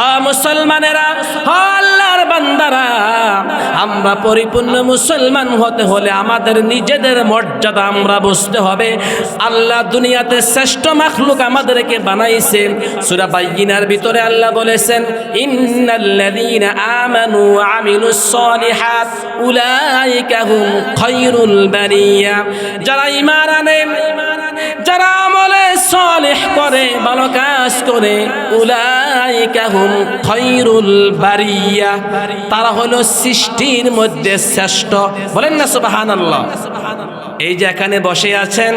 হ্যাঁ মুসলমানেরা, হ্যাঁ আল্লাহর বান্দারা, আমরা পরিপূর্ণ মুসলমান হতে হলে আমাদের নিজেদের মর্যাদা আমরা বুঝতে হবে। আল্লাহ দুনিয়াতে শ্রেষ্ঠ মাখলুক আমাদেরকে বানাইছে। সূরা বাইয়িনার ভিতরে আল্লাহ বলেছেন, ইন্নাল্লাযীনা আমানু ওয়া আমিলুস সালিহাত উলাইকা হুম খায়রুল বারিয়া। যারা ঈমান আনে, যারা আমলে সালেহ করে, ভালো কাজ করে, উলাইকা হুম খায়রুল বারিয়া, তারা হলো সৃষ্টির মধ্যে শ্রেষ্ঠ। বলেন না সুবহানাল্লাহ। এই যে এখানে বসে আছেন,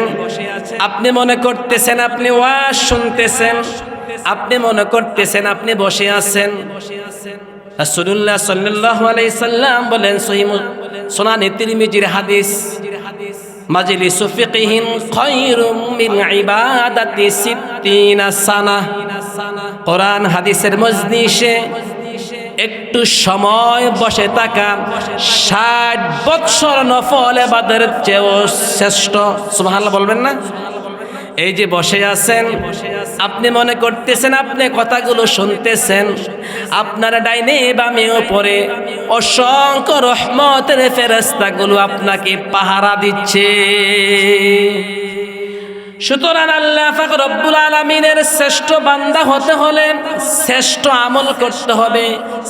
আপনি মনে করতেছেন আপনি ওয়াজ শুনতেছেন, আপনি মনে করতেছেন আপনি বসে আছেন। রাসূলুল্লাহ সাল্লাল্লাহু আলাইহি সাল্লাম বলেন, সহিহ সুনান তিরমিজির হাদিস, মাজলিসু ফিকহিন খায়রুম মিন ইবাদাতি সিত্তিনা সানা। কোরআন হাদিসের মজলিসে একটু সময় বসে থাকা 60 বছর নফল ইবাদতের চেয়েও শ্রেষ্ঠ। সুবহানাল্লাহ বলবেন না? এই যে বসে আছেন, আপনি মনে করতেছেন আপনি কথাগুলো শুনতেছেন, আপনার ডাইনে বামে উপরে অসংখ্য রহমতের ফেরেশতাগুলো আপনাকে পাহারা দিচ্ছে। সুতরাং আল্লাহ পাক রব্বুল আলামিনের শ্রেষ্ঠ বান্দা হতে হলে শ্রেষ্ঠ আমল করতে হবে,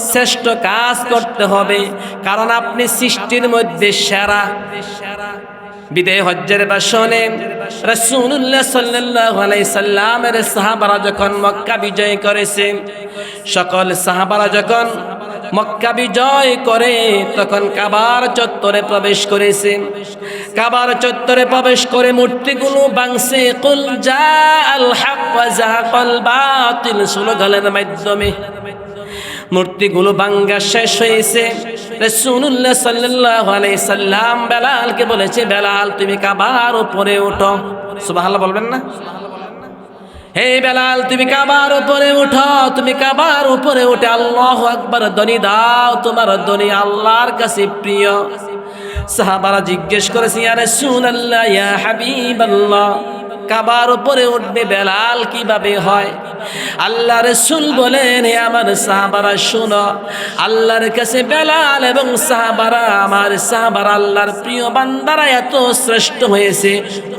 শ্রেষ্ঠ কাজ করতে হবে, কারণ আপনি সৃষ্টির মধ্যে সেরা। বিদায় হজ্জের ভাষণে রাসূলুল্লাহ সাল্লাল্লাহু আলাইহি সাল্লামের সাহাবারা যখন মক্কা বিজয় করেছে, সকল সাহাবারা যখন মক্কা বিজয় করে তখন কাবার চত্বরে প্রবেশ করেছে। কাবার চত্বরে প্রবেশ করে মূর্তিগুলো ভাঙছে, কুল জাআল হক ওয়া যাহাকাল বাতিল স্লোগানের মাধ্যমে মূর্তিগুলো ভাঙ্গা শেষ হয়েছে। রাসূলুল্লাহ সাল্লাল্লাহু আলাইহি সাল্লাম বেলালকে বলেছে, বেলাল তুমি কাবার উপরে ওঠো। সুবহানাল্লাহ বলবেন না? হে বেলাল তুমি কাবার উপরে উঠো, তুমি কাবার উপরে উঠে আল্লাহু আকবার ধ্বনি দাও, তোমার ধ্বনি আল্লাহর কাছে প্রিয়। সাহাবারা জিজ্ঞেস করেছে, ইয়া রাসূলুল্লাহ, ইয়া হাবিবাল্লাহ, কাবার উপরে উঠবে বেলাল কিভাবে হয়? আল্লাহ রাসূল বলেন, হে আমার সাহাবারা শুনো, আল্লাহর কাছে বেলাল এবং সাহাবারা, আমার সাহাবারা আল্লাহর প্রিয় বান্দারা এত শ্রেষ্ঠ হয়েছে,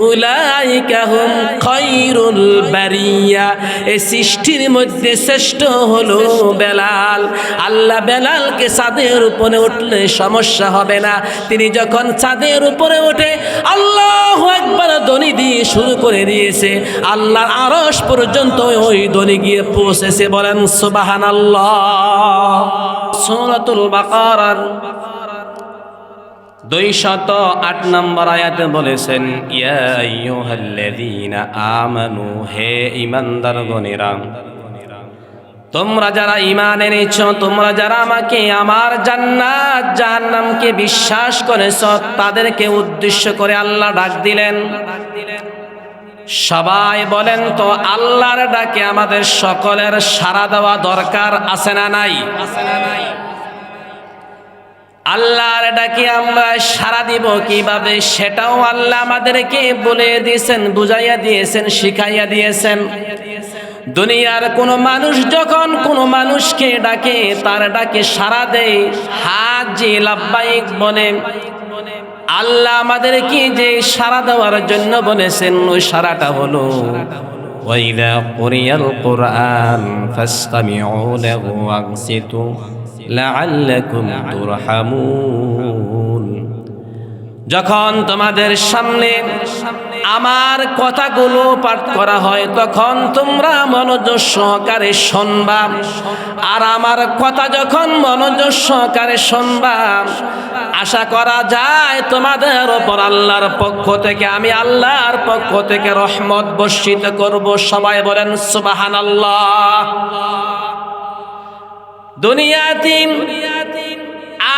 উলাইকা হুম খায়রুল বারিয়া, এই সৃষ্টির মধ্যে শ্রেষ্ঠ হলো বেলাল। আল্লাহ বেলালকে ছাদের উপরে উঠলে সমস্যা হবে না। তিনি যখন ছাদের উপরে ওঠে আল্লাহু আকবার ধ্বনি দিয়ে শুরু করে দিয়েছে, আল্লাহর আরশ পর্যন্ত ওই ধ্বনি গিয়ে পৌঁছেছে। বলেন সুবহানাল্লাহ। সূরাতুল বাকারার 208 নম্বর আয়াতে বলেছেন, ইয়া আইয়ুহাল্লাযীনা আমানু, হে ঈমানদারগণেরা, তোমরা যারা ঈমান এনেছো, তোমরা যারা আমাকে, আমার জান্নাত জাহান্নামকে বিশ্বাস করেছো, তাদেরকে উদ্দেশ্য করে আল্লাহ ডাক দিলেন। সবাই বলেন তো, আল্লাহর ডাকে আমাদের সকলের সাড়া দেওয়া দরকার আছে না নাই? আল্লাহর ডাকে আমরা সাড়া দিব কিভাবে, সেটাও আল্লাহ আমাদেরকে বলে দিয়েছেন, বুঝাইয়া দিয়েছেন, শিখাইয়া দিয়েছেন। দুনিয়ার কোন মানুষ যখন কোন মানুষকে ডাকে, তার ডাকে সাড়া দেয়, হাজি লাব্বাইক বলে, আল্লাহ আমাদেরকে যে সাড়া দেওয়ার জন্য বলেছেন, ওই সাড়াটা হলো ওয়াইদা কুরিয়াল কুরআন ফাসতামিউ লাহু ওয়ানসিতু লাআল্লাকুম তুরহামুন। যখন তোমাদের সামনে আমার কথাগুলো পাঠ করা হয়, তখন তোমরা মনোযোগ সহকারে শুনবা। আর আমার কথা যখন মনোযোগ সহকারে শুনবা, আশা করা যায় তোমাদের উপর আল্লাহর পক্ষ থেকে, আমি আল্লাহর পক্ষ থেকে রহমত বর্ষিত করব। সবাই বলেন সুবহানাল্লাহ। দুনিয়াতে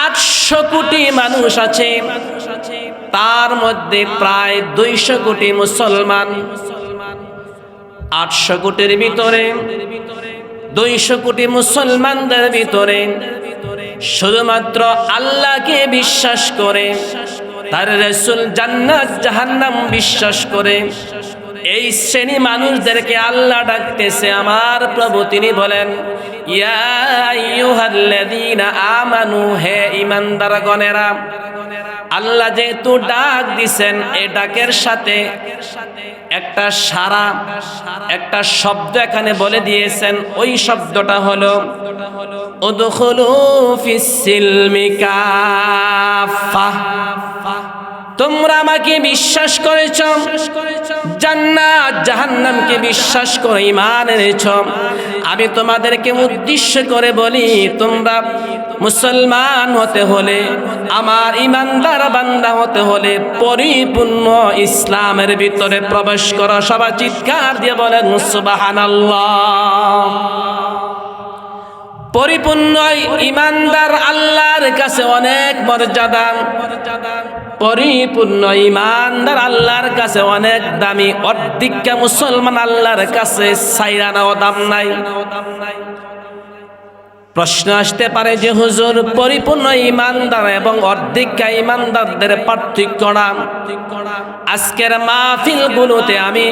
800 কোটি মানুষ আছে, তার মধ্যে প্রায় 200 কোটি মুসলমান। 800 কোটির ভিতরে 200 কোটি মুসলমানদের ভিতরে শুধুমাত্র আল্লাহকে বিশ্বাস করে, তার রাসূল জান্নাত জাহান্নাম বিশ্বাস করে, এই শ্রেণী মানুষদেরকে আল্লাহ ডাকতেছে। আমার প্রভু তিনি বলেন, ইয়া আইয়ুহাল্লাযীনা আমানু, হে ঈমানদারগণেরা, আল্লাহ যেহেতু ডাক দিছেন, এই ডাকের সাথে একটা সারা, একটা শব্দ এখানে বলে দিয়েছেন। ওই শব্দটা হলো উদখুলু ফিস-সিলমি কাফা। তোমরা আমাকে বিশ্বাস করেছ, জান্নাত জাহান্নামকে বিশ্বাস করে ঈমান এনেছ। আমি তোমাদেরকে উদ্দেশ্য করে বলি, তোমরা মুসলমান হতে হলে, আমার ঈমানদার বান্দা হতে হলে পরিপূর্ণ ইসলামের ভিতরে প্রবেশ করো। সবাই চিৎকার দিয়ে বলেন সুবহানাল্লাহ। পরিপূর্ণ ঈমানদার আল্লাহর কাছে অনেক মর্যাদা, পরিপূর্ণ ঈমানদার আল্লাহর কাছে অনেক দামি। অর্ধেকটা মুসলমান আল্লাহর কাছে ছাইরানাও দাম নাই। প্রশ্ন আসতে পারে যে হুজুর, পরিপূর্ণ ঈমানদার এবং অর্ধেকটা ঈমানদারদের পার্থক্য না? আজকের মাহফিলগুলোতে আমি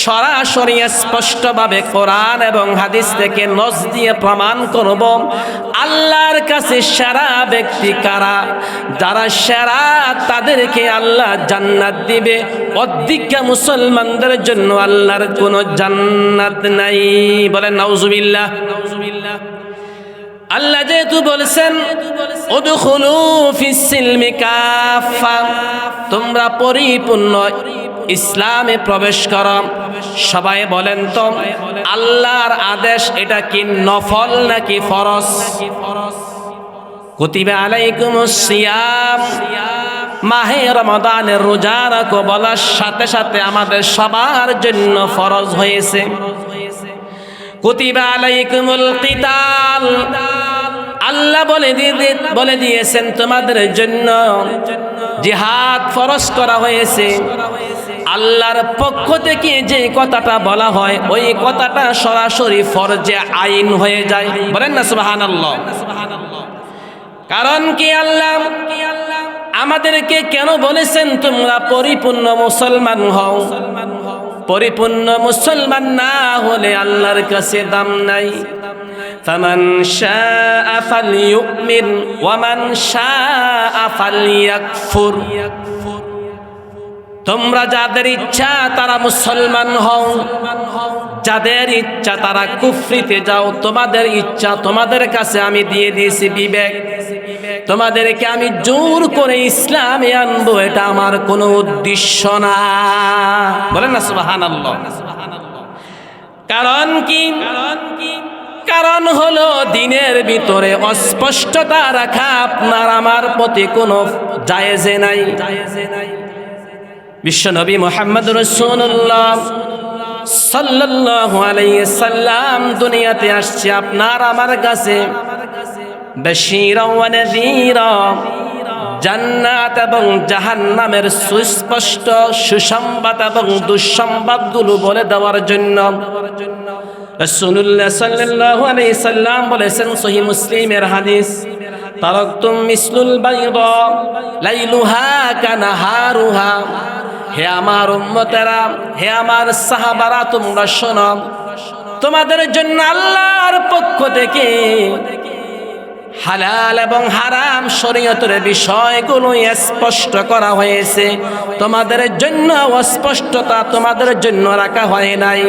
সরাসরি স্পষ্টভাবে কোরআন এবং হাদিস থেকে নস দিয়ে প্রমাণ করব আল্লাহর কাছে সেরা ব্যক্তি কারা। যারা সেরা তাদেরকে আল্লাহ জান্নাত দিবে। অধিকা মুসলমানদের জন্য আল্লাহর কোনো জান্নাত নাই। বলেন নাউজুবিল্লাহ। আল্লাহ যেহেতু বলেছেন উদখুলু ফিস-সিলমি কাফা, তোমরা পরিপূর্ণ ইসলামে প্রবেশ করো। সবাই বলেন তো, আল্লাহর আদেশ এটা কি নফল নাকি ফরজ? কুতিবা আলাইকুমুস সিয়াম, মাহে রমাদানের রোজা রাখো বলার সাথে সাথে আমাদের সবার জন্য ফরজ হয়েছে। কুতিবা আলাইকুমুল কিতাল, আল্লাহ বলে দিয়েছেন তোমাদের জন্য জিহাদ ফরজ করা হয়েছে। আল্লাহর পক্ষ থেকে যে কথাটা বলা হয় ওই কথাটা সরাসরি ফরজে আইন হয়ে যায়। বলেন না সুবহানাল্লাহ। কারণ কি, আল্লাহ আমাদেরকে কেন বলেছেন তোমরা পরিপূর্ণ মুসলমান হও? পরিপূর্ণ মুসলমান না হলে আল্লাহর কাছে দাম নাই। ফামান শাআ ফালইউমিন ওয়া মান শাআ ফালইয়াকফুর। তোমরা যাদের ইচ্ছা তারা মুসলমান হও, যাদের ইচ্ছা তারা কুফরিতে যাও। তোমাদের ইচ্ছা, তোমাদের কাছে আমি দিয়ে দিয়েছি বিবেক। তোমাদেরকে আমি জোর করে ইসলামে আনবো, এটা আমার কোনো উদ্দেশ্য না। বলেন না সুবহানাল্লাহ। কারণ কি? কারণ হলো দিনের ভিতরে অস্পষ্টতা রাখা আপনার আমার প্রতি কোনো জায়েজে নাই। বিশ্বনবী মুহাম্মদ রাসূলুল্লাহ সাল্লাল্লাহু আলাইহি সাল্লাম দুনিয়াতে আসছে আপনার আমার কাছে বাশীরা ওয়া নাযীরা, জান্নাত এবং জাহান্নামের সুস্পষ্ট সুসংবাদ এবং দুঃসংবাদগুলো বলে দেওয়ার জন্য। রাসূলুল্লাহ সাল্লাল্লাহু আলাইহি সাল্লাম বলেছেন, সহিহ মুসলিমের হাদিস, তারাকতুম মিসলুল বাইদা লাইলুহা কানাহারুহা। হে আমার উম্মতেরা, হে আমার সাহাবারা, তোমরা শোনো, তোমাদের জন্য আল্লাহর পক্ষ থেকে হালাল এবং হারাম শরীয়তের বিষয়গুলো স্পষ্ট করা হয়েছে। তোমাদের জন্য অস্পষ্টতা তোমাদের জন্য রাখা হয় নাই।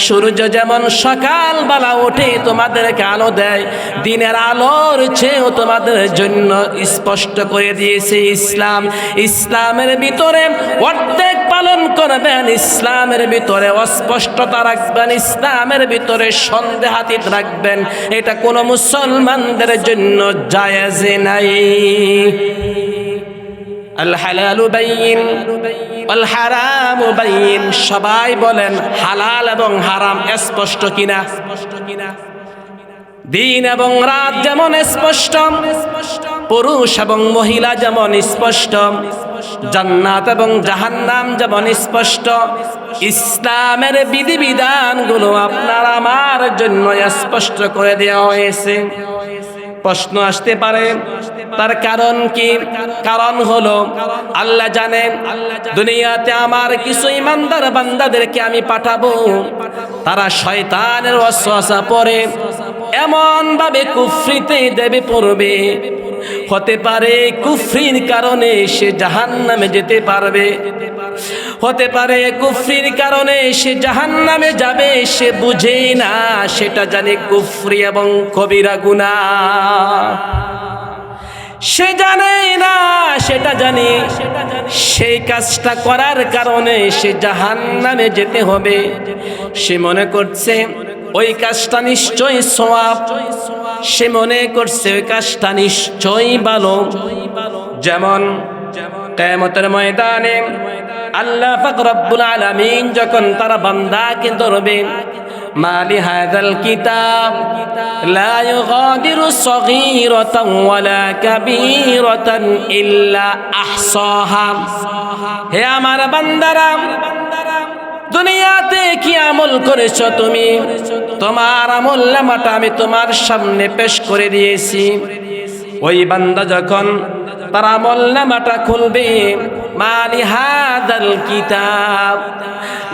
সূর্য যেমন সকালবেলা উঠে তোমাদেরকে আলো দেয়, দিনের আলোর চেয়েও তোমাদের জন্য স্পষ্ট করে দিয়েছে ইসলাম। ইসলামের ভিতরে অর্ধেক পালন করবেন, ইসলামের ভিতরে অস্পষ্টতা রাখবেন, ইসলামের ভিতরে সন্দেহাতীত রাখবেন, এটা কোনো মুসলমানদের জন্য জায়েজ নাই। আল হালালু বাইয়িন ওয়াল হারামু বাইয়িন। সবাই বলেন হালাল এবং হারাম স্পষ্ট কিনা? দিন এবং রাত যেমন স্পষ্ট, পুরুষ এবং মহিলা যেমন স্পষ্ট, জান্নাত এবং জাহান্নাম যেমন স্পষ্ট, ইসলামের বিধিবিধানগুলো আপনার আমার জন্য স্পষ্ট করে দেওয়া হয়েছে। প্রশ্ন আসতে পারে, তার কারণ কি? কারণ হলো আল্লাহ জানেন দুনিয়াতে আমার কিছু ইমানদার বান্দাদেরকে আমি পাঠাবো, তারা শয়তানের ওয়াসওয়াসা পড়ে, এমন ভাবে কুফরিতে দেবে পড়বে, হতে পারে কুফরির কারণে সে জাহান্নামে যেতে পারবে, হতে পারে কুফরির কারণে সে জাহান্নামে যাবে, সে বুঝে না, সেটা জানে কুফরি এবং কবিরা গুনাহ। সে জানে না, সেটা জানে সেই কাজটা করার কারণে সে জাহান্নামে যেতে হবে। সে মনে করছে ওই কাজটা নিশ্চয়ই সওয়াব, সে মনে করছে ওই কাজটা নিশ্চয়ই ভালো। যেমন কিয়ামতের ময়দানে আল্লাহ পাক রব্বুল আলামিন যখন তার বান্দাকে ধরবে, মালি হাযাল কিতাব লা ইউগাদিরু সগীরাতান ওয়ালা কাবীরাতান ইল্লা আহসাহা। হে আমার বান্দারা, দুনিয়াতে কি আমল করেছো তুমি? তোমার আমল নামাটা আমি তোমার সামনে পেশ করে দিয়েছি। ওই বান্দা যখন তার আমল নামাটা খুলবে, মালি হাযাল কিতাব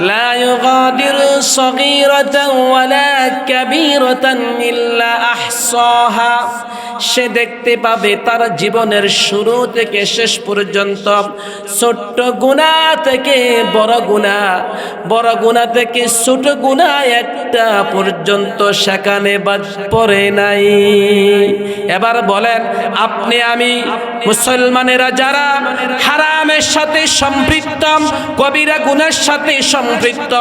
লা ইউগাদিরু সগীরাতান ওয়ালা কাবীরাতান ইল্লা আহসাহা, সে দেখতে পাবে তার জীবনের শুরু থেকে শেষ পর্যন্ত ছোট্ট গুনাহ থেকে বড় গুনাহ, বড় গুনাহ থেকে ছোট গুনাহ একটা পর্যন্ত সেখানে বাদ পড়ে নাই। এবার বলেন আপনি আমি মুসলমানেরা যারা হারামের সাথে সম্পৃক্ত, কবিরা গুনাহের সাথে সম্পৃক্ত,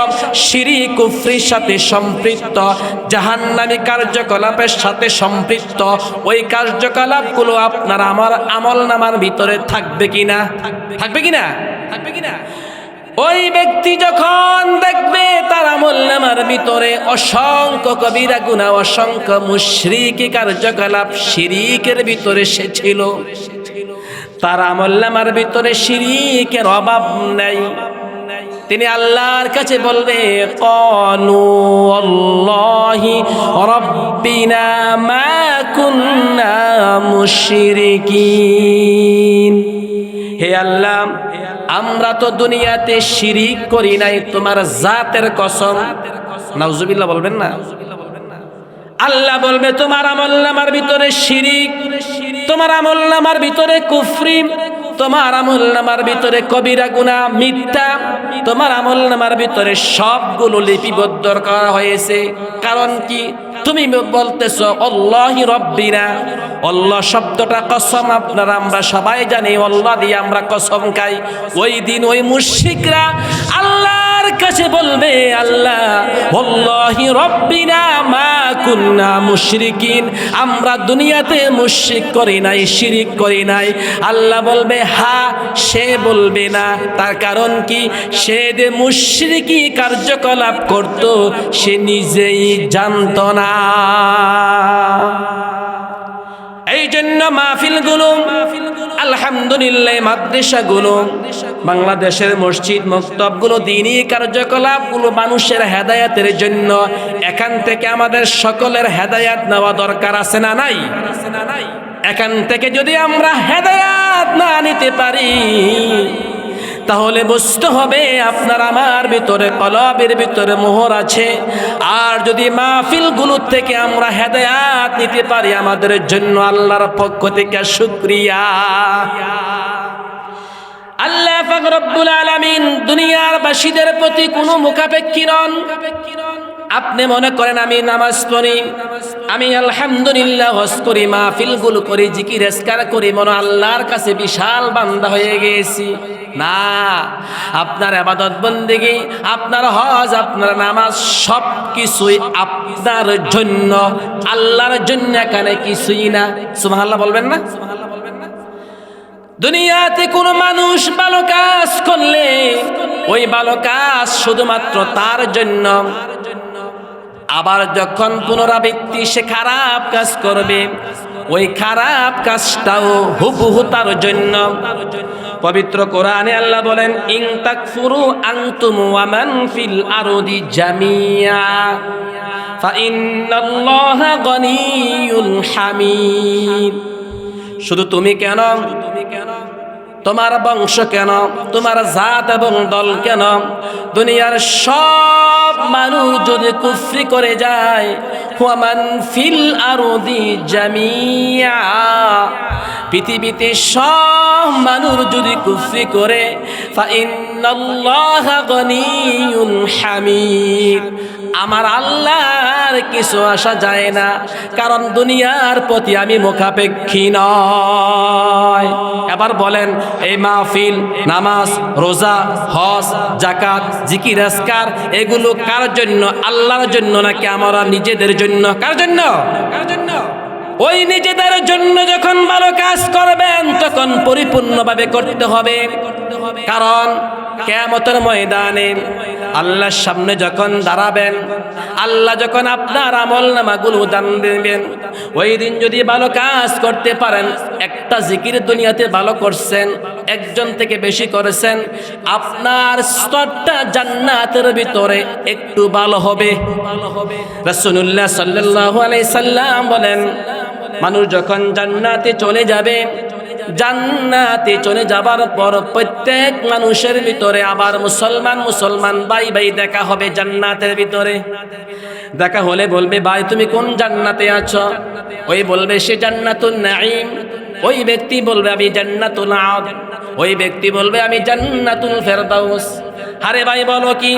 শিরক কুফরির সাথে সম্পৃক্ত, জাহান্নামী কার্যকলাপের সাথে সম্পৃক্ত, ওই কার্যকলাপগুলো আপনার আমার আমল নামার ভিতরে থাকবে কিনা? থাকবে কিনা? থাকবে কিনা? ওই ব্যক্তি যখন দেখবে তার আমল নামার ভিতরে অসংখ্য কবিরা গুনাহ, অসংখ্য মুশরিকি কার্যকলাপ, শিরকের ভিতরে সে ছিল, তার আমল নামার ভিতরে শিরকের অভাব নাই, তিনি আল্লাহর কাছে বলবে ক্বালু আল্লাহি রাব্বিনা মা কুন্না মুশরিকিন। হে আল্লাহ, আমরা তো দুনিয়াতে শিরিক করি নাই, তোমার জাতের কসম। নাউজুবিল্লাহ বলবেন না? আল্লাহ বলবে তোমার আমলনামার ভিতরে শিরিক, তোমার আমলনামার ভিতরে কুফরি, তোমার আমলনামার ভিতরে কবিরা গুনাহ, মিথ্যা, তোমার আমলনামার ভিতরে সবগুলো লিপিবদ্ধ করা হয়েছে। কারণ কি? তুমি বলতেছো আল্লাহি রাব্বিনা, আল্লাহ শব্দটা কসম, আপনারা আমরা সবাই জানি আল্লাহ দিয়ে আমরা কসম খাই। ওই দিন ওই মুশরিকরা আল্লাহর কাছে বলবে আল্লাহ আল্লাহি রাব্বিনা মা কুন্না মুশরিকিন, আমরা দুনিয়াতে মুশরিক করি নাই, শিরিক করি নাই। আল্লাহ বলবে হ্যাঁ, সে বলবে না, তার কারণ কি? সে যে মুশরিকি কার্যকলাপ করত সে নিজেই জানত না। এই জন্য মাহফিলগুলো আলহামদুলিল্লাহ, মাদ্রাসাগুলো, বাংলাদেশের মসজিদ মক্তবগুলো, দ্বীনি কার্যকলাপগুলো মানুষের হেদায়েতের জন্য। এখান থেকে আমাদের সকলের হেদায়েত নেওয়া দরকার আছে না নাই? এখান থেকে যদি আমরা হেদায়েত না নিতে পারি তাহলে বুঝতে হবে আপনার আমার ভিতরে, কলবের ভিতরে মোহর আছে। আর যদি মাহফিলগুলো থেকে আমরা হেদায়েত নিতে পারি, আমাদের জন্য আল্লাহর পক্ষ থেকে শুকরিয়া। আল্লাহ পাক রব্বুল আলামিন দুনিয়ার বাসীদের প্রতি কোনো মুখাপেক্ষী নন। আপনি মনে করেন আমি নামাজ পড়ি, আমি আলহামদুলিল্লাহ হজ করি, মাহফিলগুলো করি, জিকির আজকার করি, মনে আল্লাহর কাছে বিশাল বান্দা হয়ে গেছি। না, আপনার ইবাদত বন্দেগী, আপনার হজ, আপনার নামাজ সব কিছুই আপনার জন্য, আল্লাহর জন্য, এখানে কিছুই না। সুবহানাল্লাহ বলবেন না? দুনিয়াতে কোনো মানুষ ভালো কাজ করলে ওই ভালো কাজ শুধুমাত্র তার জন্য, আবার যখন পুনরাবৃত্তি সে খারাপ কাজ করবে ওই খারাপ কাজটাও হুবহু তার জন্য। পবিত্র কোরআনে আল্লাহ বলেন ইন তাকফুরু আনতুম ওয়া মান ফিল আরদি জামিয়া ফাইন্নাল্লাহা গনিয়্যুন হামিদ। শুধু তুমি কেন, তোমার বংশ কেন, তোমার জাত এবং দল কেন, দুনিয়ার সব মানুষ যদি কুফরি করে যায় ওয়া মান ফিল আরদি জামিয়া, পৃথিবীতে সব মানুষ যদি কুফরি করে ফা ইন্নাল্লাহা গনিয়্যুন হামিদ, আমার আল্লাহর কিছু আসা যায় না, কারণ দুনিয়ার প্রতি আমি মুখাপেক্ষী নয়। এবার বলেন, এই মাহফিল, নামাজ, রোজা, হজ, যাকাত, জিকির আজকার এগুলো কার জন্য? আল্লাহর জন্য নাকি আমরা নিজেদের জন্য? কার জন্য? ওই নিজেদের জন্য যখন ভালো কাজ করবেন তখন পরিপূর্ণভাবে করতে হবে, কারণ কিয়ামতের ময়দানে আল্লাহর সামনে যখন দাঁড়াবেন, আল্লাহ যখন আপনার আমলনামাগুলো দান দেবেন, ওই দিন যদি ভালো কাজ করতে পারেন, একটা জিকির দুনিয়াতে ভালো করছেন, একজন থেকে বেশি করেছেন, আপনার স্তরটা জান্নাতের ভিতরে একটু ভালো হবে। রাসূলুল্লাহ সাল্লাল্লাহু আলাইহি সাল্লাম বলেন, মানুষ যখন জান্নাতে চলে যাবে, জান্নাতে চলে যাবার পর প্রত্যেক মানুষের ভিতরে আবার মুসলমান ভাই ভাই দেখা হবে জান্নাতের ভিতরে। দেখা হলে বলবে, ভাই তুমি কোন জান্নাতে আছো? ওই বলবে সে জান্নাতুন নাঈম। ওই ব্যক্তি বলবে আমি জান্নাতুল আদ। ওই ব্যক্তি বলবে আমি জান্নাতুল ফেরদাউস। আরে ভাই বলো কি,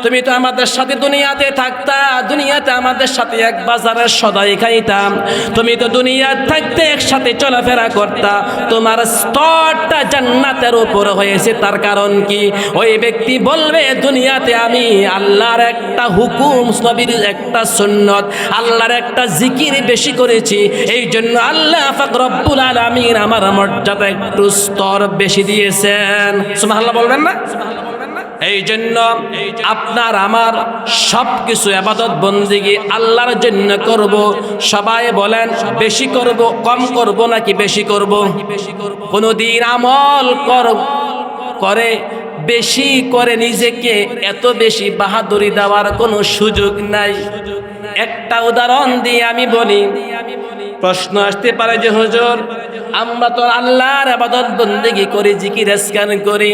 তুমি তো আমাদের সাথে দুনিয়াতে থাকতা, দুনিয়াতে আমাদের সাথে এক বাজারের সদাই খাইতাম, তুমি তো দুনিয়ার থাকতে একসাথে চলাফেরা করতা, তোমার স্তরটা জান্নাতের উপর হয়েছে, তার কারণ কি? ওই ব্যক্তি বলবে, দুনিয়াতে আমি আল্লাহর একটা হুকুম, নবীর একটা সুন্নত, আল্লাহর একটা জিকির বেশি করেছি, এই জন্য আল্লাহ পাক রব্বুল আলামিন আমার মর্যাদা একটু স্তর বেশি দিয়েছেন। সুবহানাল্লাহ বলবেন না? এই জন্য আপনার আমার সব কিছু ইবাদত বন্দেগী আল্লাহর জন্য করব। সবাই বলেন, বেশি করব, কম করব নাকি বেশি করব? কোনদিন আমল করে বেশি করে নিজেকে এত বেশি বাহাদুরি দেওয়ার কোনো সুযোগ নাই। একটা উদাহরণ দিয়ে আমি বলি। প্রশ্ন আসতে পারে যে হুজুর, আমরা তো আল্লাহর ইবাদত বন্দেগী করি, জিকির আজকার করি,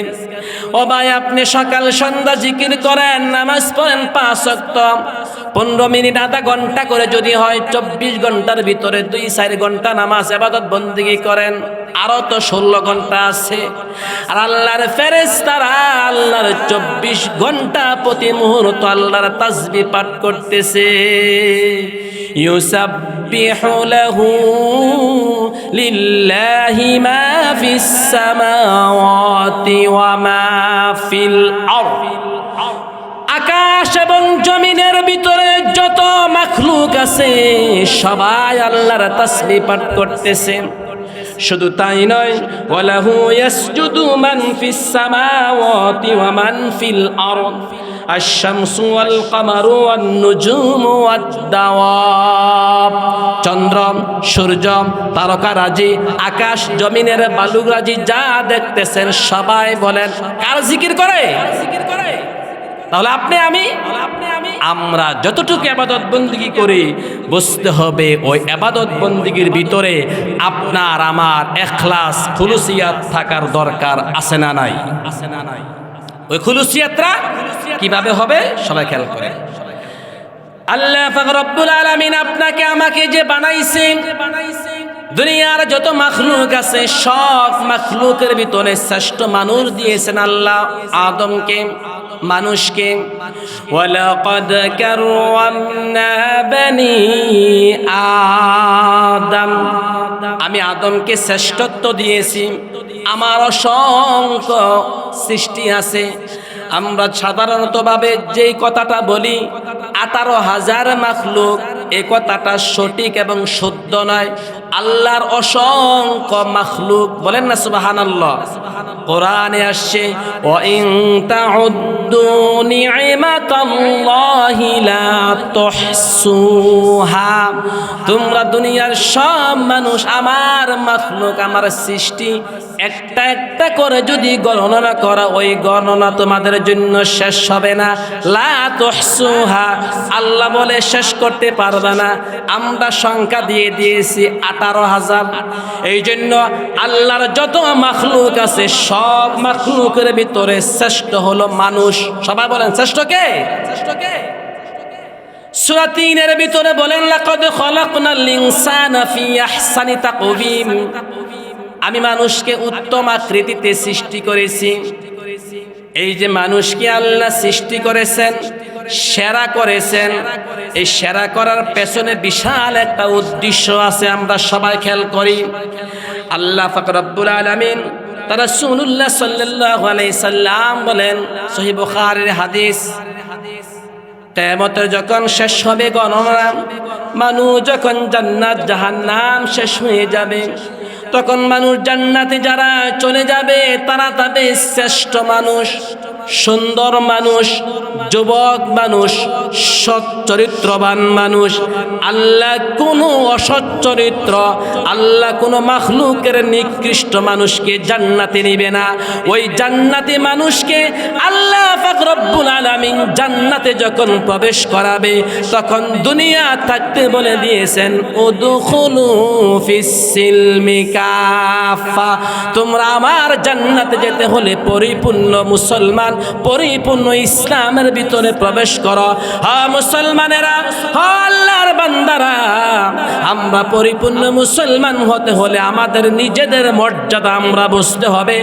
ও ভাই আপনি সকাল সন্ধ্যা জিকির করেন, নামাজ পড়েন 5 ওয়াক্ত, 15 মিনিট আধা ঘন্টা করে যদি হয় 24 ঘন্টার ভিতরে 2-4 ঘন্টা নামাজ ইবাদত বন্দেগী করেন, আরো তো 16 ঘন্টা আছে। আর আল্লাহর ফেরেশতারা আল্লাহর 24 ঘন্টা প্রতি মুহূর্ত আল্লাহর তাসবিহ পাঠ করতেছে। ইউসাব্বিহু লাহু লিল্লাহি মা ফিস সামাওয়াতি ওয়া মা ফিল আরদ। আকাশ এবং জমিনের ভিতরে যত মাখলুক আছে সবাই আল্লাহর তাসবিহ পাঠ করতেছে। শুধু তাই নয়, ওয়ালাহু ইয়াসজুদু মান ফিস সামাওয়াতি ওয়া মান ফিল আরদ, আশ-শামসু ওয়াল কামারু ওয়ান নুজুমু ওয়াদ দাওয়াব। চন্দ্র, সূর্য, তারকারাজি, আকাশ জমিনের বালুরাজি যা দেখতেছেন সবাই বলেন কার জিকির করে? তাহলে আপনি আমি আমরা যতটুকু ইবাদত বন্দেগী করি, বুঝতে হবে ওই ইবাদত বন্দেগীর ভিতরে আপনার আমার ইখলাস, খুলুসিয়াত থাকার দরকার আছে না নাই? ওই খুলুসিয়াতটা কিভাবে হবে সবাই খেয়াল করেন। আল্লাহ পাক রব্বুল আলামিন আপনাকে আমাকে যে বানাইছেন, দুনিয়ার যত মাখলুক আছে সব মাখলুকের ভিতরে শ্রেষ্ঠ মানুষ দিয়েছেন আল্লাহ আদমকে, মানুষকে। ওয়ালাকাদ কাররামনা বনি আদম, আমি আদমকে শ্রেষ্ঠত্ব দিয়েছি। আমার অসংখ্য সৃষ্টি আছে। আমরা সাধারণতভাবে যেই কথাটা বলি 18,000 মাখলুক, এই কথাটা সঠিক এবং শুদ্ধ নয়। আল্লাহর অসংখ্য মাখলুক, বলেন না সুবহানাল্লাহ। কোরআনে আসছে, ওয়া ইন তাউদ্দু নি'মাতাল্লাহি লা তুহসুহা। তোমরা দুনিয়ার সব মানুষ, আমার মাখলুক, আমার সৃষ্টি, একটা একটা করে যদি গণনা করা, ওই গণনা তোমাদের জন্য শেষ হবে না। লা তুহসুহা, আল্লাহ বলে শেষ করতে পারবে না। আমরা সংখ্যা দিয়ে দিয়েছি 18,000। এই জন্য আল্লাহর যত মাখলুক আছে সব মাখলুকের ভিতরে শ্রেষ্ঠ হলো মানুষ। সবাই বলেন শ্রেষ্ঠ কে? সূরা ৩ এর ভিতরে বলেন লাকাদ খলাকনাল ইনসানা ফি আহসানি তাকওয়িম, আমি মানুষকে উত্তম আকৃতিতে সৃষ্টি করেছি। এই যে মানুষকে আল্লাহ সৃষ্টি করেছেন, সেরা করেছেন, এই সেরা করার পেছনে বিশাল একটা উদ্দেশ্য আছে, আমরা সবাই খেয়াল করি। আল্লাহ পাক রব্বুল আলামিন তার রাসূলুল্লাহ সাল্লাল্লাহু আলাইহি সাল্লাম বলেন, সহিহ বুখারীর হাদিস, কিয়ামতের যখন শেষ হবে গণনা, মানুষ যখন জান্নাত জাহান্নাম শেষ হয়ে যাবে, তখন মানুষ জান্নাতে যারা চলে যাবে তারা তবে শ্রেষ্ঠ মানুষ, সুন্দর মানুষ, যুবক মানুষ, সৎ চরিত্রবান মানুষ। আল্লাহ কোনো অসৎ চরিত্র, আল্লাহ কোনো মাখলুকের নিকৃষ্ট মানুষকে জান্নাতে নিবে না। ওই জান্নাতি মানুষকে আল্লাহ পাক রব্বুল আলামিন জান্নাতে যখন প্রবেশ করাবে, তখন দুনিয়া থাকতে বলে দিয়েছেন উদখুলু ফিস সিলমি কাফা, তোমরা আমার জান্নাতে যেতে হলে পরিপূর্ণ মুসলমান, পরিপূর্ণ ইসলামের ভিতরে প্রবেশ করো। হ্যাঁ মুসলমানেরা, হ্যাঁ আল্লাহর বান্দারা, আমরা পরিপূর্ণ মুসলমান হতে হলে আমাদের নিজেদের মর্যাদা আমরা বুঝতে হবে।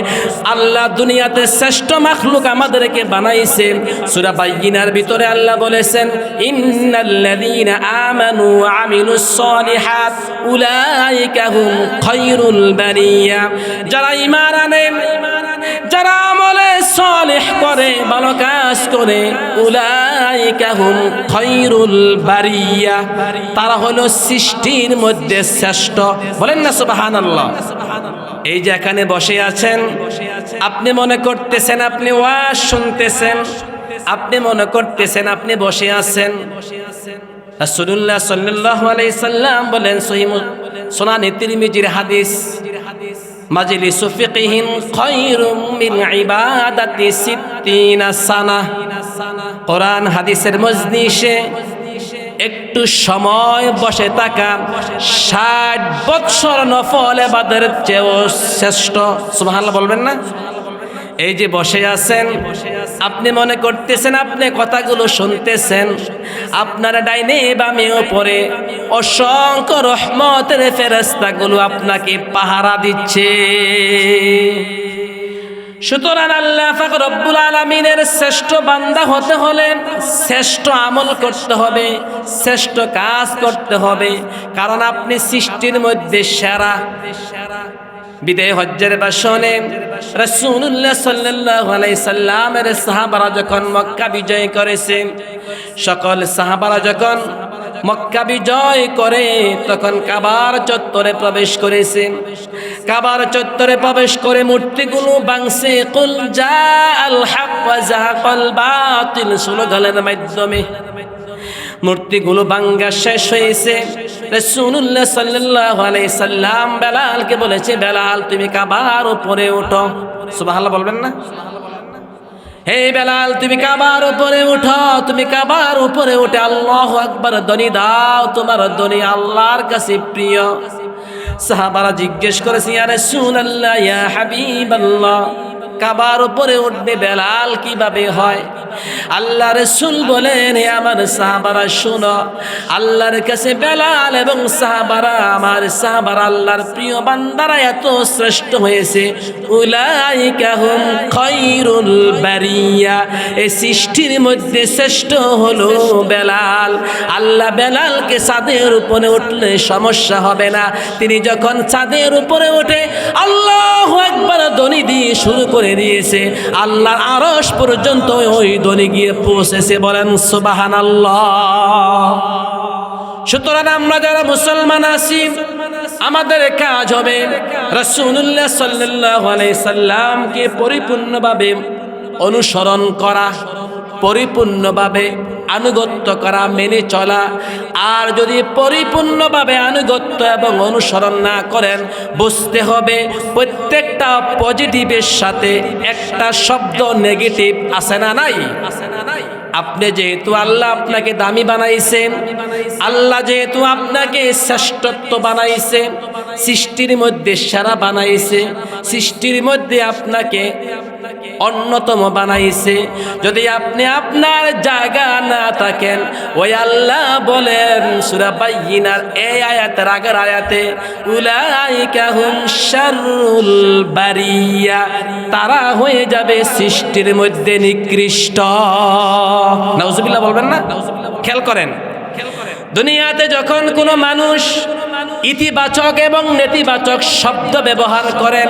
আল্লাহ দুনিয়াতে শ্রেষ্ঠ মাখলুক আমাদেরকে বানাইছে। সূরা বাইয়িনার ভিতরে আল্লাহ বলেছেন, ইন্নাল্লাযীনা আমানু ওয়া আমিলুস সালিহাত উলাইকা হুম খায়রুল বারিয়া, যারা ঈমান আনে, যারা আমলে সালেহ করে, ভালো কাজ করে, উলাইকা হুম খায়রুল বারিয়া, তারা হলো সৃষ্টির মধ্যে শ্রেষ্ঠ। বলেন না সুবহানাল্লাহ। এই যে এখানে বসে আছেন, আপনি মনে করতেছেন আপনি ওয়াজ শুনতেছেন, আপনি মনে করতেছেন আপনি বসে আছেন। রাসূলুল্লাহ সাল্লাল্লাহু আলাইহি সাল্লাম বলেন, সহিহ সুনান তিরমিজির হাদিস, মাজলিসু ফিকহিন খায়রুম মিন ইবাদাতি সিত্তিনা সানা, কোরআন হাদিসের মজলিসে একটু সময় বসে থাকা ৬০ বৎসর নফল ইবাদতের চেয়েও শ্রেষ্ঠ। সুবহানাল্লাহ বলবেন না? এই যে বসে আছেন, আপনি মনে করতেছেন আপনি কথাগুলো শুনতেছেন, আপনার ডাইনে বামে উপরে অসংখ্য রহমতের ফেরেশতাগুলো আপনাকে পাহারা দিচ্ছে। সুতরাং আল্লাহ পাক রব্বুল আলামিনের শ্রেষ্ঠ বান্দা হতে হলে শ্রেষ্ঠ আমল করতে হবে, শ্রেষ্ঠ কাজ করতে হবে, কারণ আপনি সৃষ্টির মধ্যে সেরা। বিদায় হজ্জের ভাষণে রাসূলুল্লাহ সাল্লাল্লাহু আলাইহি সাল্লামের সাহাবারা যখন মক্কা বিজয় করেছে, সকল সাহাবারা যখন মক্কা বিজয় করে তখন কাবার চত্বরে প্রবেশ করেছে। কাবার চত্বরে প্রবেশ করে মূর্তিগুলো ভাঙছে, কুল জাআল হক ওয়া যাহাকাল বাতিল স্লোগানের মাধ্যমে মূর্তিগুলো ভাঙ্গা শেষ হয়েছে। রাসূলুল্লাহ সাল্লাল্লাহু আলাইহি সাল্লাম বেলালকে বলেছে, বেলাল তুমি কাবার উপরে ওঠো। সুবহানাল্লাহ বলবেন না? হে বেলাল তুমি কাবার উপরে উঠো, তুমি কাবার উপরে উঠে আল্লাহু আকবার ধ্বনি দাও, তোমার ধ্বনি আল্লাহর কাছে প্রিয়। সাহাবারা জিজ্ঞেস করেছে, ইয়া রাসূলুল্লাহ, ইয়া হাবিবাল্লাহ, কাবার উপরে উঠবে বেলাল কিভাবে হয়? আল্লাহ রাসূল বলেন, হে আমার সাহাবারা শোনো, আল্লাহর কাছে বেলাল এবং সাহাবারা, আমার সাহাবারা আল্লাহর প্রিয় বান্দারা এত শ্রেষ্ঠ হয়েছে, উলাইকা হুম খায়রুল বারিয়া, এই সৃষ্টির মধ্যে শ্রেষ্ঠ হলো বেলাল। আল্লাহ বেলালকে ছাদের উপরে উঠলে সমস্যা হবে না। তিনি যখন ছাদের উপরে ওঠে আল্লাহু আকবার ধ্বনি দিয়ে শুরু করে দিয়েছে, আল্লাহর আরশ পর্যন্ত ওই ধ্বনি গিয়ে পৌঁছেছে। বলেন সুবহানাল্লাহ। সুতরাং আমরা যারা মুসলমান আছি, আমাদের কাজ হবে রাসূলুল্লাহ সাল্লাল্লাহু আলাইহি সাল্লামকে পরিপূর্ণভাবে অনুসরণ করা, পরিপূর্ণভাবে আনুগত্য করা, মেনে চলা। আর যদি পরিপূর্ণভাবে আনুগত্য এবং অনুসরণ না করেন, বুঝতে হবে প্রত্যেকটা পজিটিভের সাথে একটা শব্দ নেগেটিভ আছে না নাই? আপনি যেহেতু আল্লাহ আপনাকে দামি বানাইছেন, আল্লাহ যেহেতু আপনাকে শ্রেষ্ঠত্ব বানাইছে, সৃষ্টির মধ্যে সেরা বানাইছে, সৃষ্টির মধ্যে আপনাকে অন্যতম বানাইছে। যদি আপনি আপনার জায়গা না থাকেন, ওই আল্লাহ বলেন সূরা বাইয়িনার এই আয়াতের আগের আয়াতে, উলাইকা হুম শাররুল বারিয়া, তারা হয়ে যাবে সৃষ্টির মধ্যে নিকৃষ্ট। নাউজুবিল্লাহ বলবেন না? খেয়াল করেন, দুনিয়াতে যখন কোনো মানুষ ইতিবাচক এবং নেতিবাচক শব্দ ব্যবহার করেন,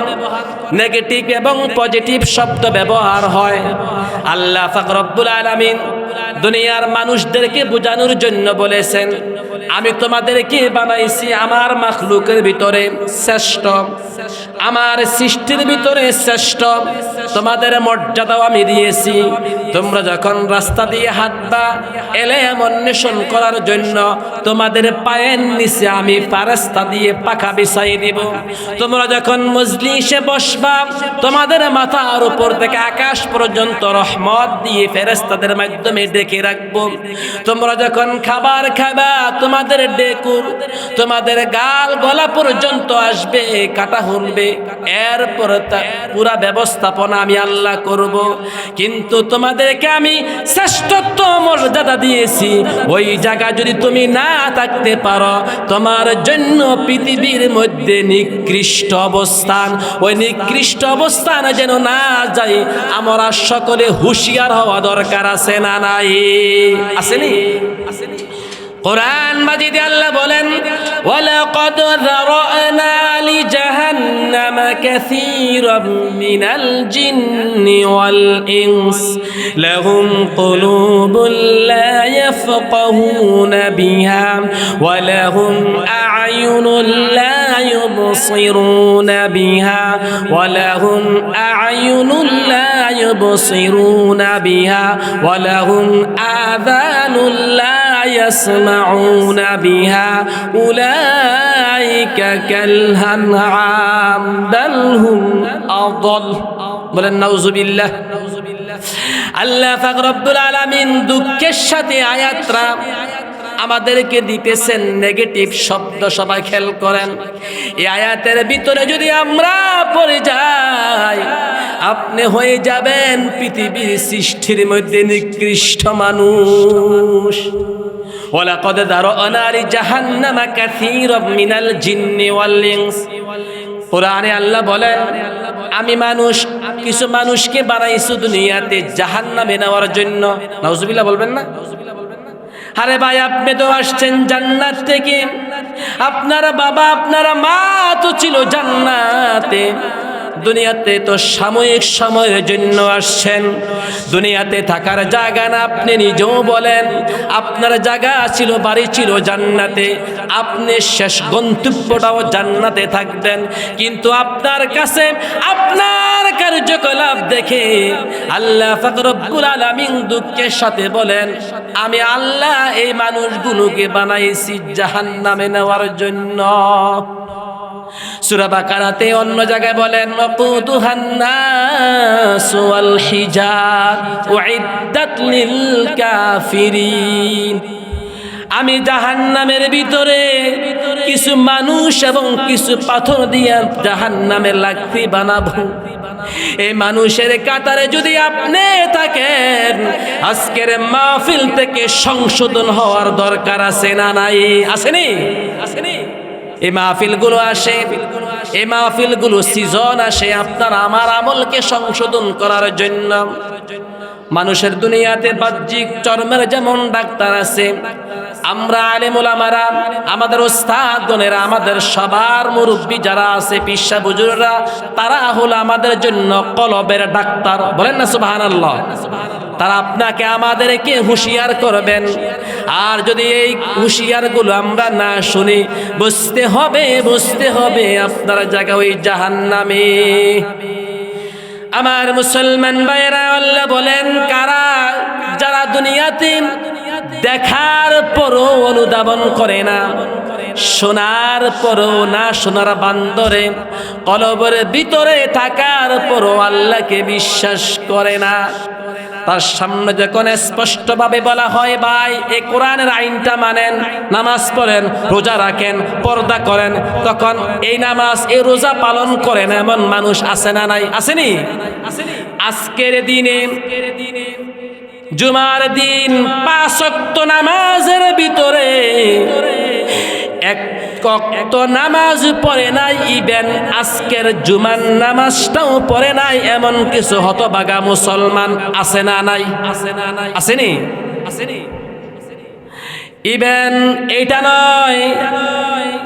নেগেটিভ এবং পজিটিভ শব্দ ব্যবহার হয়, আল্লাহ পাক রব্বুল আলামিন দুনিয়ার মানুষদেরকে বোঝানোর জন্য বলেছেন, আমি তোমাদেরকে বানাইছি আমার মাখলুকের ভিতরে শ্রেষ্ঠ, আমার সৃষ্টির ভিতরে শ্রেষ্ঠ, তোমাদের মর্যাদাও আমি দিয়েছি। তোমরা যখন রাস্তা দিয়ে হাঁটবা, এলেম অন্বেষণ করার জন্য তোমাদের পায়ের নিচে আমি ফেরেশতা দিয়ে পাখা বিছাই দিব। তোমরা যখন মজলিসে বসবা, তোমাদের মাথার উপর থেকে আকাশ পর্যন্ত রহমত দিয়ে ফেরেশতাদের মাধ্যমে ডেকে রাখবো। তোমরা যখন খাবার খাবা, তোমাদের ডেকুর তোমাদের গাল গলা পর্যন্ত আসবে, কাটা হলবে, এরপর পুরা ব্যবস্থাপনা আমি আল্লাহ করব। কিন্তু তোমাদেরকে আমি শ্রেষ্ঠত্ব মর্যাদা দিয়েছি, ওই জায়গা যদি তুমি না থাকতে পারো, তোমার জন্য পৃথিবীর মধ্যে নিকৃষ্ট অবস্থান, ওই নিকৃষ্ট অবস্থানে যেন না যাই, আমরা সকলে হুঁশিয়ার হওয়া দরকার আছে না নাই? আসেনি? কোরআন মাজিদে আল্লাহ বলেন, ওয়ালাকাদ যারানা লিজাহান্নামা কাসীরাম মিনাল জিন্নি ওয়াল ইনস লাহুম কুলুবুন লা ইয়াফকাহুনা বিহা ওয়া লাহুম আ'য়ুনুন লা ইউবসিরুনা বিহা ওয়া লাহুম আ'য়ুনুন লা ইউবসিরুনা বিহা ওয়া লাহুম আযানুন লা يسمعون بها أولئك كالأنعام بل هم أضل বলেন নাউজুবিল্লাহ। আল্লাহ পাক রব্বুল আলামিন দুঃখের সাথে আয়াতরা আমাদেরকে দিতেছেন নেগেটিভ শব্দ। সবাই খেয়াল করেন, এই আয়াতের ভিতরে যদি আমরা পড়ে যাই, আপনি হয়ে যাবেন পৃথিবীর সৃষ্টির মধ্যে নিকৃষ্ট মানুষ। ওয়ালাকাদ যারানা লিজাহান্নামা কাসীরাম মিনাল জিন্নি ওয়াল ইনস, কোরআনে আল্লাহ বলেন, আমি কিছু মানুষকে বানাইছি দুনিয়াতে জাহান্নামে নেওয়ার জন্য। নাউজুবিল্লাহ বলবেন না? আরে ভাই, আপনি তো আসছেন জান্নাত থেকে, আপনার বাবা আপনার মা তো ছিল জান্নাতে, দুনিয়াতে তো সাময়িক সময়ের জন্য আসছেন, দুনিয়াতে থাকার জায়গা না। আপনি নিজেও বলেন, আপনার জায়গা ছিল, বাড়ি ছিল জান্নাতে, আপনি শেষ গন্তব্যটাও জান্নাতে থাকবেন। কিন্তু আপনার কাছে আপনার কার্যকলাপ দেখে আল্লাহ পাক রব্বুল আলামিন দুঃখের সাথে বলেন, আমি আল্লাহ এই মানুষগুলোকে বানাইছি জাহান্নামে নেওয়ার জন্য। সূরা বাকারাতে অন্য জায়গায় বলেন, ওয়াকুদুহান নাসু ওয়াল হিজার উইদ্দাত লিল কাফিরিন, আমি জাহান্নামের ভিতরে কিছু মানুষ এবং কিছু পাথর দিয়ে জাহান্নামের লাকড়ি বানাবো। এই মানুষের কাতারে যদি আপনি থাকেন, আজকের মাহফিল থেকে সংশোধন হওয়ার দরকার আছে না নাই? আসেনি? আসেনি? এই মাহফিলগুলো আসে, এই মাহফিলগুলো সিজন আসে আপনার আমার আমলকে সংশোধন করার জন্য। মানুষের দুনিয়াতে বাহ্যিক চর্মের যেমন ডাক্তার আছে, আমরা আলেম ওলামারা, আমাদের ওস্তাদগণেরা, আমাদের সবার মুরব্বী যারা আছে, পিসা বুজুর্গরা, তারা হলো আমাদের জন্য কলবের ডাক্তার। বলেন না সুবহানাল্লাহ? তারা আপনাকে আমাদেরকে হুঁশিয়ার করবেন। আর যদি এই হুঁশিয়ারগুলো আমরা না শুনি, বুঝতে হবে আপনার জায়গা ওই জাহান্নামে। আমার মুসলমান ভাইরা, আল্লাহ বলেন, যারা দুনিয়াতে দেখার পরও অনুধাবন করে না, শোনার পরও না শোনার বান্দরে, কলবের ভিতরে থাকার পরও আল্লাহকে বিশ্বাস করে না, তার সামনে যখন স্পষ্টভাবে বলা হয়, ভাই এই কোরআনের আইনটা মানেন, নামাজ পড়েন, রোজা রাখেন, পর্দা করেন, তখন এই নামাজ এই রোজা পালন করেন এমন মানুষ আছে না নাই? আসেনি? আজকের দিনে জুমার দিন 5 ওয়াক্ত নামাজের ভিতরে এক ওয়াক্ত নামাজ পড়ে নাই, ইভেন আজকের জুমার নামাজটাও পড়ে নাই, এমন কিছু হতভাগা মুসলমান আছে না নাই? আসেনি? ইভেন এইটা নয়,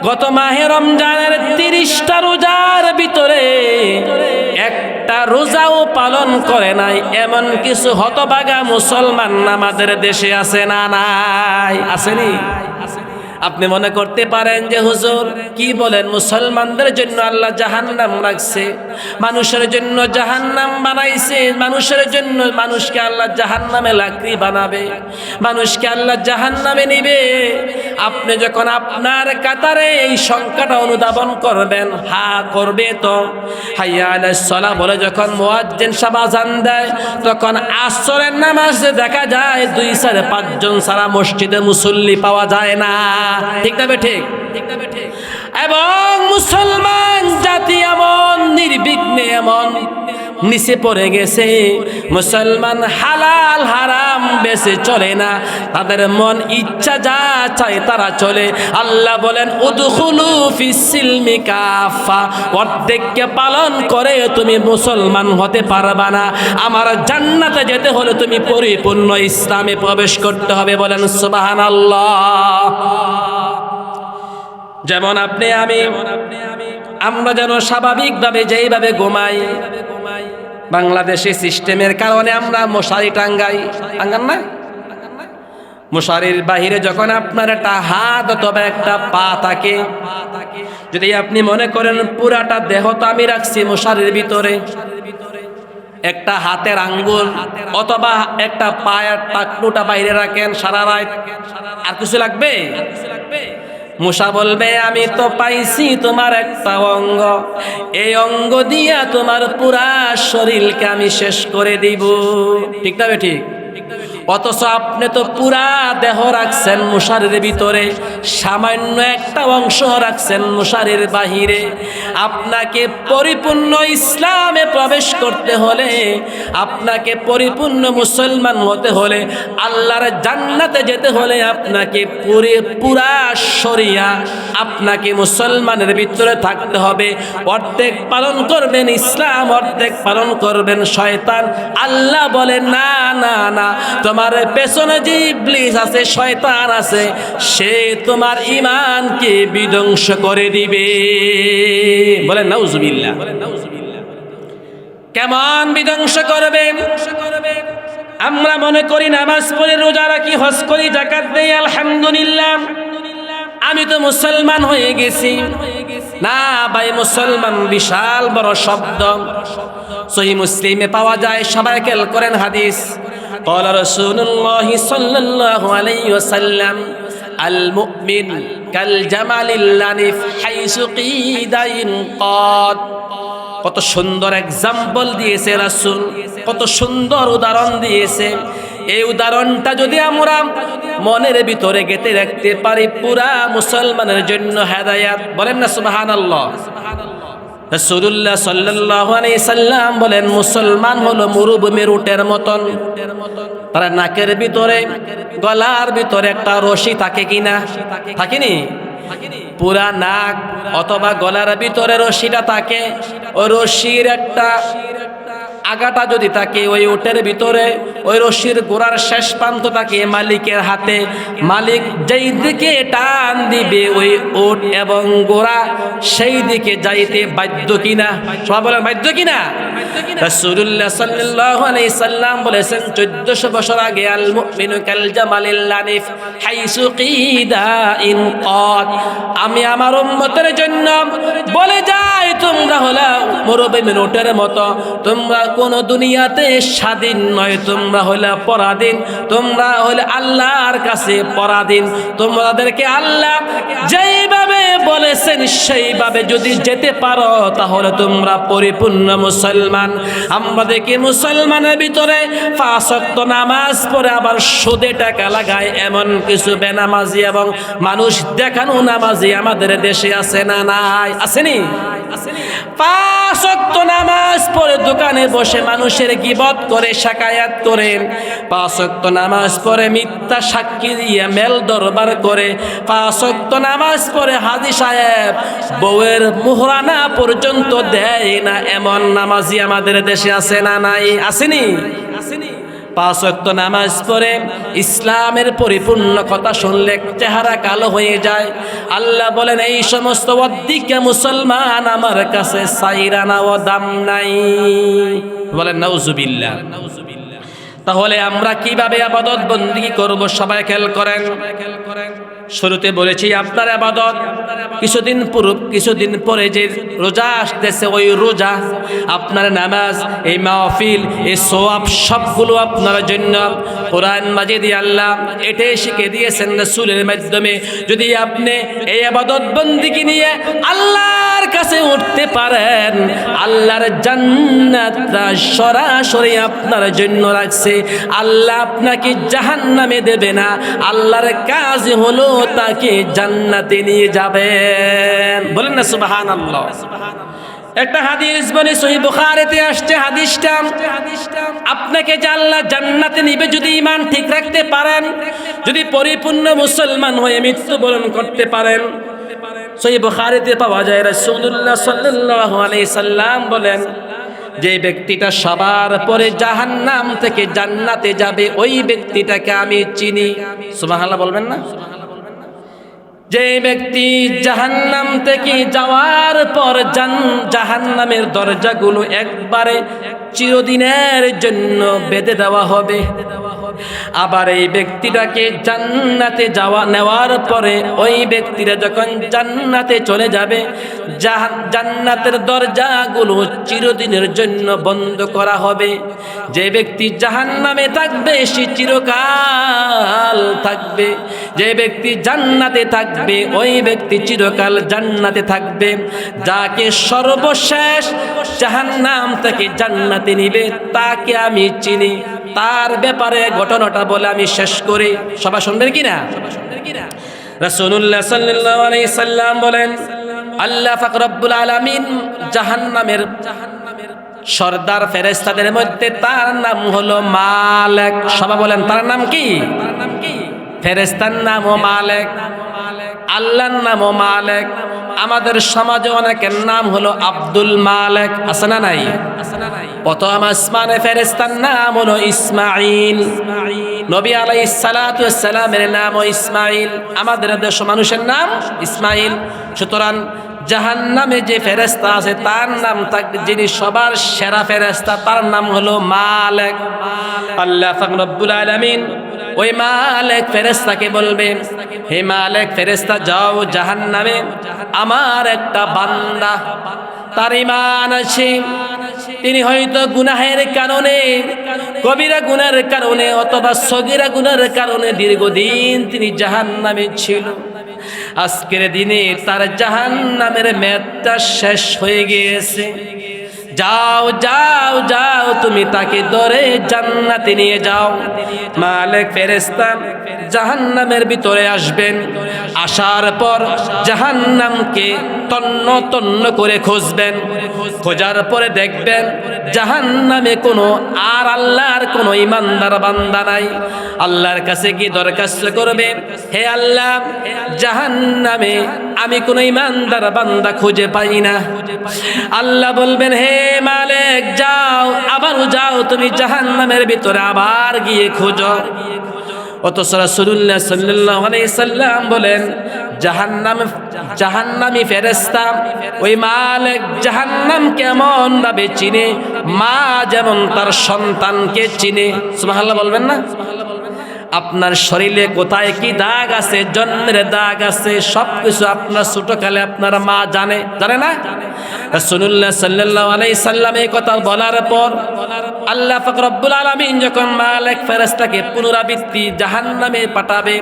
গত মাহে রমজানের 30টা রোজার ভিতরে একটা রোজাও পালন করে নাই, এমন কিছু হতভাগা মুসলমান আমাদের দেশে আছে না নাই? আসেনি? আপনি মনে করতে পারেন যে হুজুর কি বলেন, মুসলমানদের জন্য আল্লাহ জাহান্নাম রাখছে, মানুষের জন্য জাহান্নাম বানাইছে, মানুষের জন্য মানুষকে আল্লাহ জাহান্নামে লাকড়ি বানাবে, মানুষকে আল্লাহ জাহান্নামে নিবে। আপনি যখন আপনার কাতারে এই সংখ্যাটা অনুধাবন করবেন, হা করবে তো হাইয়া আলাইস সালাহ বলে যখন মুয়াজ্জিন সাহেব আযান দেয়, তখন আসরের নামাজে দেখা যায় 2-5 জন সারা মসজিদে মুসল্লি পাওয়া যায় না। ঠিক না ঠিক? এবং মুসলমান জাতি এমন নির্বিঘ্নে এমন নিচে পড়ে গেছে, মুসলমান হালাল হারাম বেশি চলে না, তাদের মন ইচ্ছা যা চায় তারা চলে। আল্লাহ বলেন উদখুলু ফিস-সিলমি কাফা, অর্ধেককে পালন করে তুমি মুসলমান হতে পারবা না। আমার জান্নাতে যেতে হলে তুমি পরিপূর্ণ ইসলামে প্রবেশ করতে হবে। বলেন সুবহানাল্লাহ। যেমন আপনি আমরা যেন স্বাভাবিকভাবে যেইভাবে ঘুমাই, বাংলাদেশি সিস্টেমের কারণে আমরা মশারি টাঙ্গাই না, মশারির বাহিরে যখন আপনার একটা হাত অথবা একটা পা থাকে, যদি আপনি মনে করেন পুরাটা দেহ তো আমি রাখছি মশারির ভিতরে, একটা হাতের আঙ্গুল অথবা একটা পায়ের টাকনুটা বাইরে রাখেন সারা রাত, আর কিছু লাগবে? মূসা বলবে আমি তো পাইছি তোমার একটা অঙ্গ, এই অঙ্গ দিয়া তোমার পুরা শরীরকে আমি শেষ করে দিব। ঠিক না ঠিক? অথচ আপনি তো পুরা দেহ রাখছেন মশারির ভিতরে, সামান্য একটা অংশ রাখছেন মশারির বাহিরে। আপনাকে পরিপূর্ণ ইসলামে প্রবেশ করতে হলে, আপনাকে পরিপূর্ণ মুসলমান হতে হলে, আল্লাহর জান্নাতে যেতে হলে আপনাকে পুরা শরিয়া আপনাকে মুসলমানের ভিতরে থাকতে হবে। অর্ধেক পালন করবেন ইসলাম, অর্ধেক পালন করবেন শয়তান। আল্লাহ বলেন না না না, তোমার পেছনে যে ইবলিস আছে, শয়তান আছে, সে তোমার ঈমানকে বিধ্বংস করে দিবে। বলেন নাউজুবিল্লাহ। কেমন বিধ্বংস করবে? আমরা মনে করি নামাজ পড়ে, রোজা রাখি, হজ করি, যাকাত দেই, আলহামদুলিল্লাহ আমি তো মুসলমান হয়ে গেছি। না ভাই, মুসলমান বিশাল বড় শব্দ। সহিহ মুসলিমে পাওয়া যায়, সবাই খেয়াল করেন হাদিস। قال رسول الله صلى الله عليه وسلم المؤمن كالجمل اللنف حيث قيد ينقاد। কত সুন্দর এক্সাম্পল দিয়েছে রাসূল, কত সুন্দর উদাহরণ দিয়েছে। এই উদাহরণটা যদি আমরা মনের ভিতরে গেঁথে রাখতে পারি, পুরা মুসলমানের জন্য হেদায়েত। বলেন না সুবহানাল্লাহ। রাসূলুল্লাহ সাল্লাল্লাহু আলাইহি সাল্লাম বলেন মুসলমান হলো মরুভূমির উটের মতন। তার নাকের ভিতরে, গলার ভিতরে একটা রশি থাকে কিনা? থাকেনি? পুরা নাক অথবা গলার ভিতরে রশিটা থাকে, ওই রশির একটা আগাটা যদি থাকে ওই উটের ভিতরে, ওই রশির গোড়ার শেষ প্রান্ত থাকে মালিকের হাতে। মালিক যেই দিকে টান দিবে ওই উট এবং গোড়া সেই দিকে যাইতে বাধ্য কিনা? সবাই বলেন বাধ্য কিনা? রাসূলুল্লাহ সাল্লাল্লাহু আলাইহি সাল্লাম বলেছেন 1400 বছর আগে, আল মুমিনু কাল জামালিল লানিফ হাইসু কিদা ইনকাদ। আমি আমার উম্মতের জন্য বলে যাই, তোমরা হলো মরুভূমির উটের মতো, তোমরা কোন দুনিয়াতে স্বাধীন নয়, তোমরা হইলে পরাধীন, তোমরা হইলে আল্লাহর কাছে পরাধীন। তোমাদেরকে আল্লাহ যেইভাবে বলেছেন সেইভাবে যদি যেতে পারো তাহলে তোমরা পরিপূর্ণ মুসলমান। আমরা দেখি মুসলমানের ভিতরে 5 ওয়াক্ত নামাজ পড়ে আবার সুদে টাকা লাগায় এমন কিছু বেনামাজি এবং মানুষ দেখানো নামাজি আমাদের দেশে আছে না নাই? আসেনি? 5 ওয়াক্ত নামাজ পড়ে দোকানে বসে মানুষের গীবত করে, শাকায়াত করে, 5 ওয়াক্ত নামাজ পড়ে মিথ্যা সাক্ষী দিয়ে মেল দরবার করে, 5 ওয়াক্ত নামাজ পড়ে হাজী সাহেব বউয়ের মুহরানা পর্যন্ত দেয় না এমন নামাজি আমাদের দেশে আছে না নাই? আসেনি? 5 ওয়াক্ত নামাজ পড়ে ইসলামের পরিপূর্ণ কথা শুনলে চেহারা কালো হয়ে যায়। আল্লাহ বলেন এই সমস্ত ওয়াদ্দিকে মুসলমান আমার কাছে সাইরানা ও দাম নাই। বলেন নাউজুবিল্লাহ। তাহলে আমরা কিভাবে ইবাদত বন্দেগী করব? সবাই খেয়াল করেন। শুরুতে বলেছি আপনার ইবাদত কিছুদিন পরে যে রোজা আসতেছে ওই রোজা, আপনার নামাজ, এই মাহফিল, এই সওয়াব সবগুলো আপনার জন্য। কোরআন মাজিদে আল্লাহ এটাই শিখে দিয়েছেন রাসূলের মাধ্যমে। যদি আপনি এই ইবাদত বন্দেগী নিয়ে আল্লাহর কাছে উঠতে পারেন, আল্লাহর জান্নাতটা সরাসরি আপনার জন্য রাখছে। আল্লাহ আপনাকে জাহান্নামে দেবে না, আল্লাহর কাজ হলো তাকে জান্নাতে নিয়ে যাবেন। বলেন না সুবহানাল্লাহ। একটা হাদিস বলে সহিহ বুখারীতে আসছে, হাদিসটা আপনাকে যে আল্লাহ জান্নাতে নিবে যদি ঈমান ঠিক রাখতে পারেন, যদি পরিপূর্ণ মুসলমান হয়ে মৃত্যুবরণ করতে পারেন। সহিহ বুখারীতে পাওয়া যায় রাসূলুল্লাহ সাল্লাল্লাহু আলাইহি সাল্লাম বলেন, যে ব্যক্তিটা সবার পরে জাহান্নাম থেকে জান্নাতে যাবে ওই ব্যক্তিটাকে আমি চিনি। সুবহানাল্লাহ বলবেন না? যে ব্যক্তি জাহান্নাম থেকে যাওয়ার পর জাহান্নামের দরজাগুলো একবারে চিরদিনের জন্য বেঁধে দেওয়া হবে। আবার এই ব্যক্তিটাকে জান্নাতে নেওয়ার পরে ওই ব্যক্তিরা যখন জান্নাতে চলে যাবে, জান্নাতের দরজাগুলো চিরদিনের জন্য বন্ধ করা হবে। যে ব্যক্তি জাহান্নামে থাকবে সে চিরকাল থাকবে, যে ব্যক্তি জান্নাতে থাকবে ওই ব্যক্তি চিরকাল জান্নাতে থাকবে। যাকে সর্বশেষ জাহান্নাম থেকে জান্নাতে নিবে তাকে আমি চিনি। তার ব্যাপারে ঘটনাটা বলে আমি শেষ করি। সবাই শুনবেন কিনা? রাসূলুল্লাহ সাল্লাল্লাহু আলাইহি সাল্লাম বলেন, আল্লাহ পাক রব্বুল আলামিন জাহান্নামের সর্দার ফেরেশতাদের মধ্যে তার নাম হলো মালিক। সবাই বলেন তার নাম কি? ফেরেশতার নামও মালিক, আল্লাহর নামও মালিক। আমাদের সমাজে অনেকের নাম হলো আব্দুল মালিক, আছে না নাই? প্রথম আসমানে ফেরেশতার নাম হলো ইসমাঈল। নবী আলাইহিস সালাতু ওয়াস সালামের নামও ইসমাঈল। আমাদের দেশ মানুষের নাম ইসমাঈল। সুতরাং জাহান্নামে যে ফেরেশতা আছে তার নাম থাকবে, যিনি সবার সেরা ফেরেশতা তার নাম হলো মালিক। আল্লাহ পাক রব্বুল আলামিন ওই মালিক ফেরেশতাকে বলবে, হে মালিক ফেরেশতা যাও জাহান্নামে, আমার একটা বান্দা তার ঈমান আছে, তিনি হয়তো গুনাহের কারণে, কবিরা গুনাহের কারণে অথবা সগীরা গুনাহের কারণে দীর্ঘদিন তিনি জাহান্নামে ছিল। আজকের দিনে তার জাহান্নামের মেয়াদটা শেষ হয়ে গিয়েছে। যাও যাও যাও তুমি তাকে ধরে জান্নাতে নিয়ে যাও। মালিক ফেরেশতা জাহান্নামের ভিতরে আসবেন, আসার পর জাহান্নামকে তন্ন তন্ন করে খুঁজবেন। খোঁজার পরে দেখবেন জাহান্নামে কোনো আর আল্লাহর কোনো ইমানদার বান্দা নাই। আল্লাহর কাছে গিয়ে দরখাস্ত করবে, হে আল্লাহ জাহান্নামে আমি কোনো ইমানদার বান্দা খুঁজে পাই না। আল্লাহ বলবেন, হে মালিক যাও, আবারও যাও তুমি জাহান্নামের ভিতরে আবার গিয়ে খোঁজো। অথচ রাসূলুল্লাহ সাল্লাল্লাহু আলাইহি সাল্লাম বলেন, জাহান্নামী ফেরেশতা ওই মালিক জাহান্নাম কেমন ভাবে চিনে, মা যেমন তার সন্তানকে চিনে। সুবহানাল্লাহ বলবেন না? আপনার শরীরে কোথায় কি দাগ আছে, জন্মের দাগ আছে, সবকিছু আপনার ছোটকালে আপনার মা জানে না? রাসূলুল্লাহ সাল্লাল্লাহু আলাইহি সাল্লাম এই কথা বলার পর আল্লাহ পাক রব্বুল আলামিন যখন মালাক ফেরেশতাকে পুনরাবৃত্তি জাহান্নামে পাঠাবে,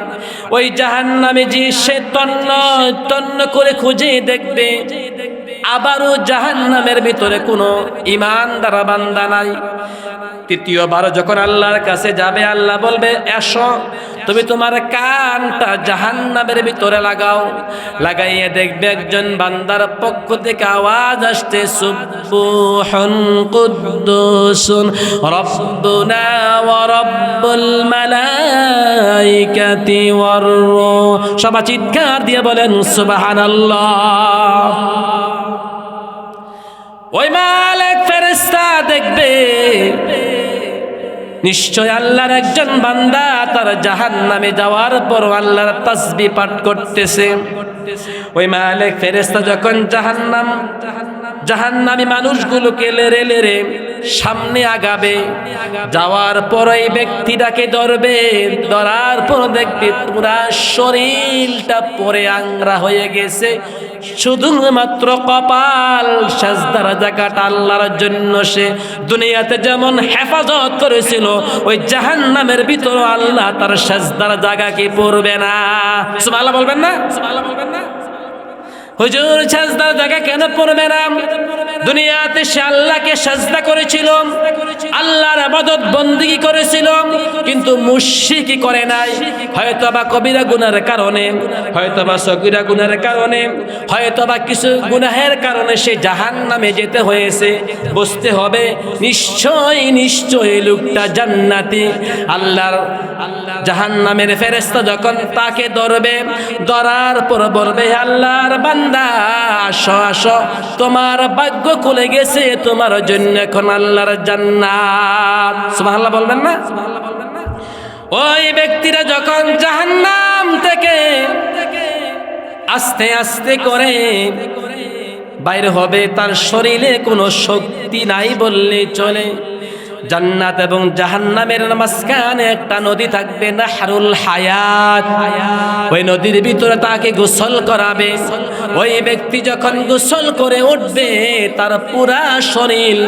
ওই জাহান্নামে যে সে তন্ন তন্ন করে খুঁজে দেখবে আবারও জাহান্নামের ভিতরে কোনো ঈমানদার বান্দা নাই। তৃতীয়বার যখন আল্লাহর কাছে যাবে, আল্লাহ বলবে এসো, তুমি তোমার কানটা জাহান্নামের ভিতরে লাগাও। লাগাইয়ে দেখবে একজন বান্দার পক্ষ থেকে আওয়াজ আসছে, সুবহান কুদ্দুসুন রব্বুনা ওয়া রব্বুল মালাইকাতি ওয়ার রূহ। সবাই চিৎকার দিয়ে বলেন সুবহানাল্লাহ। ওই মালাক ফেরেশতা দেখবে নিশ্চয় আল্লাহর একজন বান্দা তার জাহান্নামে যাওয়ার পর আল্লাহর তাসবিহ পাঠ করতেছে। ওই মালাক ফেরেশতা যখন জাহান্নামী মানুষগুলোকে লেরে লেরে সামনে আগাবে, যাওয়ার পর এই ব্যক্তিটাকে ধরবে, ধরার পর দেখবে পুরা শরীরটা পরে আংরা হয়ে গেছে, শুধুমাত্র কপাল সাজদার জায়গাটা আল্লাহর জন্য সে দুনিয়াতে যেমন হেফাজত করেছিল, ওই জাহান্নামের ভিতরে আল্লাহ তার সাজদার জায়গাকে পড়বে না। সুবহানাল্লাহ বলবেন না? সুবহানাল্লাহ বলবেন না? হুজুর সাজদার জায়গা কেন পড়বে না? দুনিয়াতে সে আল্লাহকে সাজদা করেছিল, আল্লাহর ইবাদত বন্দেগী করেছিল, কিন্তু মুশরিকি করে নাই। হয়তোবা কবিরা গুনাহের কারণে, হয়তোবা সগীরা গুনাহের কারণে, হয়তোবা কিছু গুনাহের কারণে সে জাহান্নামে যেতে হয়েছে। বুঝতে হবে নিশ্চয় নিশ্চয় লোকটা জান্নাতি। আল্লাহর জাহান্নামের ফেরেশতা যখন তাকে ধরবে, ধরার পর বলবে, আল্লাহর বান্দা আসো আসো, তোমার ভাগ্য খুলে গেছে, তোমার জন্য এখন আল্লাহর জান্নাত। সুবহানাল্লাহ বলবেন না? ওই ব্যক্তিরা যখন জাহান্নাম থেকে আস্তে আস্তে করে বাইর হবে, তার শরীরে কোনো শক্তি নাই বললে চলে। জান্নাত এবং জাহান্নামের মাঝখানে একটা নদী থাকবে, নাহরুল হায়াত। ওই নদীর ভিতরে তাকে গোসল করাবে। ওই ব্যক্তি যখন গোসল করে উঠবে, তার পুরা শরীর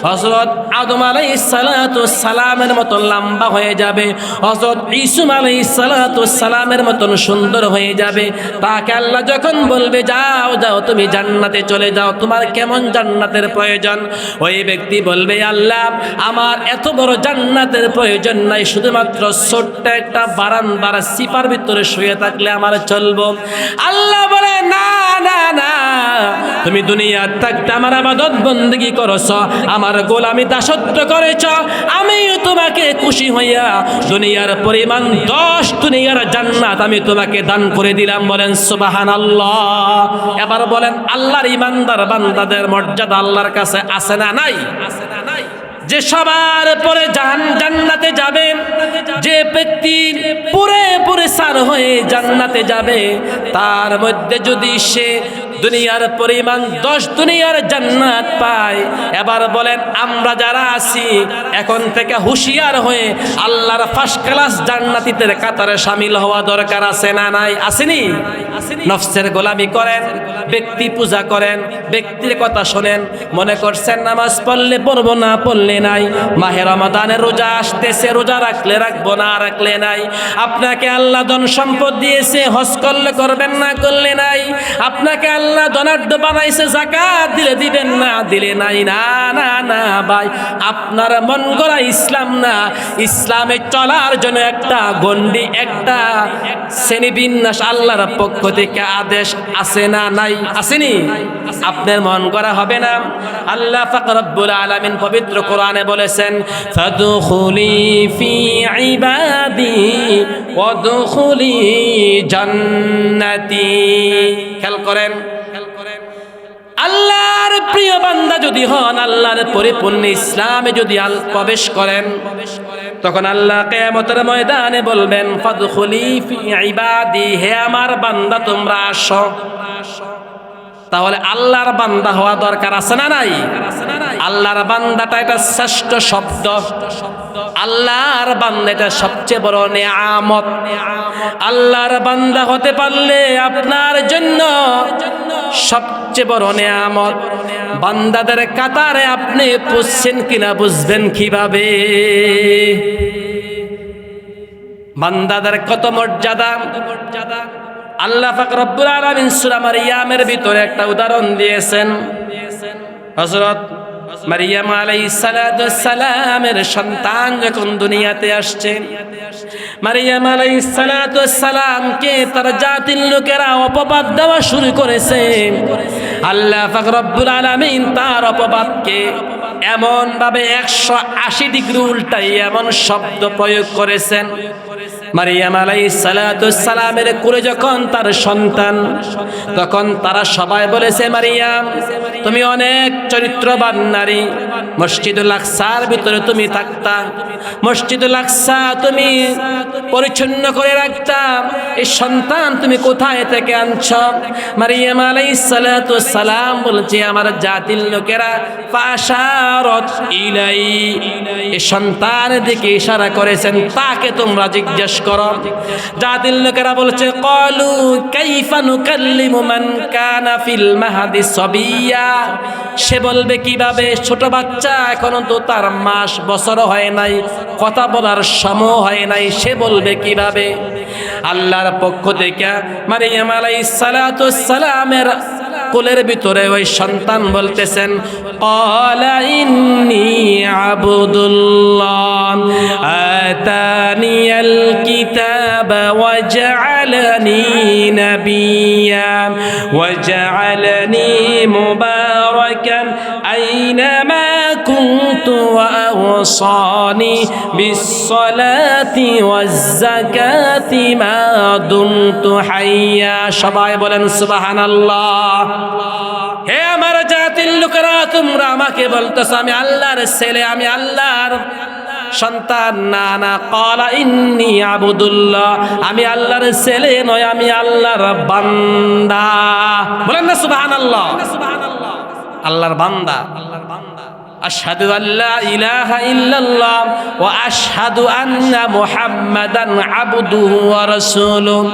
হযরত আদম আলাইহিস সালাতু সালামের মতো লম্বা হয়ে যাবে, হযরত ঈসা আলাইহিস সালাতু সালামের মতো সুন্দর হয়ে যাবে। তাকে আল্লাহ যখন বলবে, যাও যাও তুমি জান্নাতে চলে যাও, তোমার কেমন জান্নাতের প্রয়োজন? ওই ব্যক্তি বলবে, আল্লাহ আমার এত বড় জান্নাতের প্রয়োজন নাই, শুধুমাত্র ছোট্ট একটা বারান্দার সিপার ভিতরে শুয়ে থাকলে আমার চলবো। আল্লাহ বলে, না না না, তুমি দুনিয়ার থাকতে আমার ইবাদত বন্দেগী করেছ, আমার গোলামি দাসত্ব করেছ, আমিও তোমাকে খুশি হইয়া দুনিয়ার পরিমাণ 10 দুনিয়ার জান্নাত আমি তোমাকে দান করে দিলাম। বলেন সুবহানাল্লাহ। এবার বলেন আল্লাহর ইমানদার বান্দাদের মর্যাদা আল্লাহর কাছে আছে না নাই? যে সবার পরে জান্নাতে যাবে, যে ব্যক্তি পুরে সার হয়ে জান্নাতে যাবে, তার মধ্যে যদি সে দুনিয়ার পরিমাণ 10 দুনিয়ার জান্নাত পায়, এবার বলেন আমরা যারা আছি এখন থেকে হুঁশিয়ার হয়ে আল্লাহর ফার্স্ট ক্লাস জান্নাতীদের কাতারে শামিল হওয়া দরকার আছে না নাই? আসেনি? নফসের গোলামি করেন, ব্যক্তি পূজা করেন, ব্যক্তির কথা শোনেন, মনে করছেন নামাজ পড়লে পড়বো না, পড়লে নাই। মাহে রমাদানের রোজা আসতেছে, রোজা রাখলে রাখবো না, রাখলে নাই। আপনাকে আল্লাহ ধন সম্পদ দিয়েছে, হজ করলে করবেন না, করলে নাই। আপনাকে আল্লাহ ধনাঢ্য বানাইছে, যাকাত দিলে দিবেন না, দিলে নাই। না না না ভাই, আপনার মন গড়া ইসলাম না। ইসলামে চলার জন্য একটা গণ্ডি, একটা শ্রেণীবিন্যাস আল্লাহর পক্ষ থেকে আদেশ আছে না নাই? আসেনি? আপনার মন গড়া হবে না। আল্লাহ পাক রব্বুল আলামিন পবিত্র কোরআনে বলেছেন, ফাদখুলি ফি ইবাদি ওয়াদখুলি জান্নাতি। খেয়াল করেন, আল্লাহর প্রিয় বান্দা যদি হন, আল্লাহর পরিপূর্ণ ইসলামে যদি প্রবেশ করেন, তখন আল্লাহ কিয়ামতের ময়দানে বলবেন, ফাদখুলি ফি ইবাদি, হে আমার বান্দা তোমরা আসো। তাহলে আল্লাহর বান্দা হওয়া দরকার আছে না নাই? আল্লাহর বান্দাটা এটা শ্রেষ্ঠ শব্দ। আল্লাহর বান্দা এটা সবচেয়ে বড় নেয়ামত। আল্লাহর বান্দা হতে পারলে আপনার জন্য সবচেয়ে বড় নেয়ামত। বান্দাদের কাতারে আপনি বুঝছেন কিনা, বুঝবেন কিভাবে? বান্দাদের কত মর্যাদা! আল্লাহ পাক রব্বুল আলামিন সূরা মারইয়ামের ভিতরে একটা উদাহরণ দিয়েছেন। হযরত মারইয়াম আলাইহিস সালাতু ওয়াস সালামের সন্তান যখন দুনিয়াতে আসছে, মারইয়াম আলাইহিস সালাতু ওয়াস সালামকে তার জাতির লোকেরা অপবাদ দেওয়া শুরু করেছে। আল্লাহ পাক রব্বুল আলামিন তার অপবাদকে এমন ভাবে 180 ডিগ্রি উল্টাই এমন শব্দ প্রয়োগ করেছেন। মারইয়াম আলাইহিস সালাতু ওয়াস সালামের কোলে যখন তার সন্তান, তখন তারা সবাই বলেছে, মারইয়াম তুমি অনেক চরিত্রবান নারী, মসজিদুল আকসার ভিতরে তুমি থাকতা, মসজিদুল আকসা তুমি পরিচ্ছন্ন করে রাখতা, এই সন্তান তুমি কোথায় থেকে আনছ? মারইয়াম আলাইহিস সালাতু ওয়াস সালাম বলছে, আমার জাতির লোকেরা ফাশারাত ইলাই, এই সন্তানের দিকে ইশারা করেছেন, তাকে তোমরা জিজ্ঞেস করো। জাতির লোকেরা বলছে, ক্বালু কাইফা নুকাল্লিমু মান কানা ফিল মাহদি সাবিয়া, সে বলবে কিভাবে? ছোট বাচ্চা, এখনো তো তার মাস বছর হয় নাই, কথা বলার সময় হয় নাই, সে বলবে কিভাবে? আল্লাহর পক্ষ থেকে মারইয়াম আলাইহিস সালাতু ওয়াস সালামের কোলের ভিতরে ওই সন্তান বলতেছেন, ক্বালা ইন্নী আবদুল্লাহ আতানিয়াল কিতাবা ওয়া জাআলানি নাবিয়্যা ওয়া জাআলানি মুবারাকান আইনামা কুনতু ওয়া আওসানি বিস-সালাতি ওয়াজ-যাকাতি মা দুমতু হাইয়া। সবাই বলেন সুবহানাল্লাহ। হে আমার জাতির লোকেরা, তোমরা আমাকে বলতেছ আমি আল্লাহর ছেলে, আমি আল্লাহর সন্তান। না না, ক্বালা ইন্নী আবদুল্লাহ, আমি আল্লাহর ছেলে নয়, আমি আল্লাহর বান্দা। বলেন না সুবহানাল্লাহ। আল্লাহর বান্দা। আশহাদু আল্লা ইলাহা ইল্লাল্লাহ ওয়া আশহাদু আন্না মুহাম্মাদান আবদুহু ওয়া রাসূলুহু।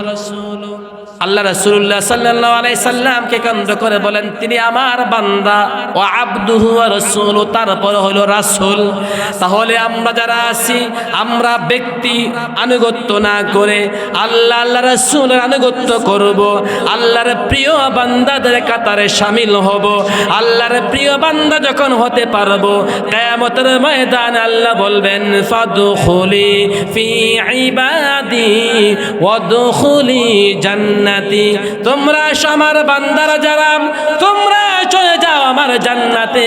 আল্লাহ রাসূলুল্লাহ সাল্লাল্লাহু আলাইহি সাল্লামকে কেন্দ্র করে বলেন, তিনি আমার বান্দা, ওয়া আবদুহু ওয়া রাসূলুহু, তারপর হলো রাসূল। তাহলে আমরা যারা আছি, আমরা ব্যক্তি আনুগত্য না করে আল্লাহ আল্লাহ রাসূলের আনুগত্য করব, আল্লাহর প্রিয় বান্দাদের কাতারে শামিল হব। আল্লাহর প্রিয় বান্দা যখন হতে পারবো, কিয়ামতের ময়দানে আল্লাহ বলবেন, ফাদখুলি ফি ইবাদি ওয়াদখুলি জান্নাতি, তোমরা আমার বান্দারা যারা, তোমরা চলে যাও আমার জান্নাতে।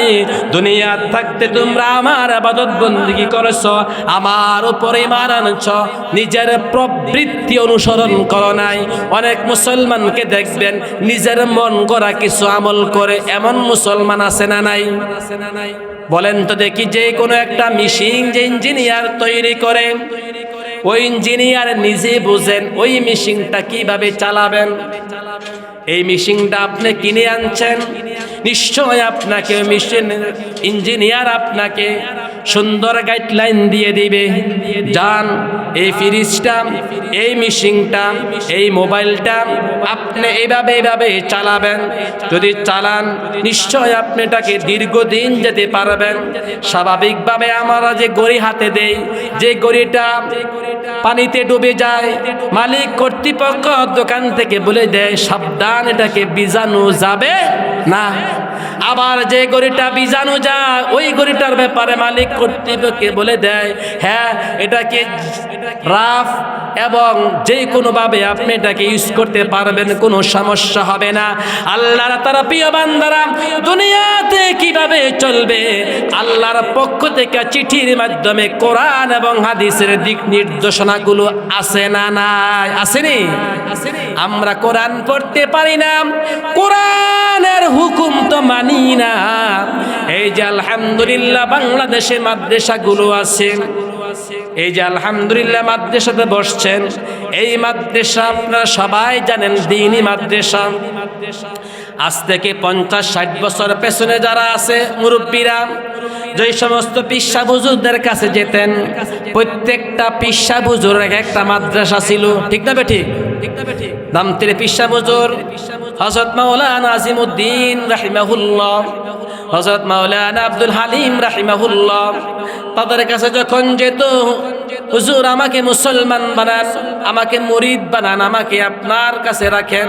দুনিয়া থাকতে তোমরা আমার ইবাদত বندگی করেছো, আমার উপরে ঈমান আনছো, নিজের প্রবৃত্তি অনুসরণ করো নাই। অনেক মুসলমানকে দেখবেন নিজের মন গড়া কিছু আমল করে, এমন মুসলমান আছে না নাই? বলেন তো দেখি, যে কোনো একটা মেশিন যে ইঞ্জিনিয়ার তৈরি করে, ওই ইঞ্জিনিয়ার নিজে বুঝেন ওই মেশিনটা কিভাবে চালাবেন। এই মেশিনটা আপনি কিনে আনছেন, নিশ্চয় আপনাকে মেশিন ইঞ্জিনিয়ার আপনাকে সুন্দর গাইডলাইন দিয়ে দিবে, যান এই ফ্রিজটা, এই মেশিনটা, এই মোবাইলটা আপনি এইভাবে চালাবেন। যদি চালান, নিশ্চয় আপনি এটাকে দীর্ঘদিন যেতে পারবেন। স্বাভাবিকভাবে আমরা যে গড়ি হাতে দেই, যে গড়িটা পানিতে ডুবে যায়, মালিক কর্তৃপক্ষ দোকান থেকে বলে দেয়, সাবধান, এটাকে ভিজানো যাবে না। আবার যে গড়িটা ভিজানো যায়, ওই গড়িটার ব্যাপারে মালিক কর্তৃপক্ষকে বলে দেয়, হ্যাঁ এটাকে রাফ এবং যে কোনোভাবে আপনি এটাকে ইউজ করতে পারবেন, কোনো সমস্যা হবে না। আল্লাহর তারা প্রিয় বান্দারা দুনিয়াতে কিভাবে চলবে, আল্লাহর পক্ষ থেকে চিঠির মাধ্যমে কোরআন এবং হাদিসের দিক নির্দেশনাগুলো আছে না নাই? আসেনি? আমরা কোরআন পড়তে পারি না, কোরআনের হুকুম তো মানি না। এই যে আলহামদুলিল্লাহ বাংলাদেশে মাদ্রাসাগুলো আছে, এই যে আলহামদুলিল্লাহ মাদ্রাসাতে বসছেন, এই মাদ্রাসা আপনারা সবাই জানেন দ্বীনি মাদ্রাসা। আজ থেকে 50-60 বছর পেছনে যারা আছে মুরব্বীরা, যেই সমস্ত পিসা হুজুরদের কাছে যেতেন, প্রত্যেকটা পিসা হুজুর একটা মাদ্রাসা ছিল, ঠিক না বেঠিক? দামতির পিসা হুজুর হযরত মাওলানা আজিমউদ্দিন রাহিমাহুল্লাহ, হযরত মাওলানা আব্দুল হালিম রাহিমাহুল্লাহ, তাদের কাছে যখন যেত, হুজুর আমাকে মুসলমান বানান, আমাকে মুরিদ বানান, আমাকে আপনার কাছে রাখেন।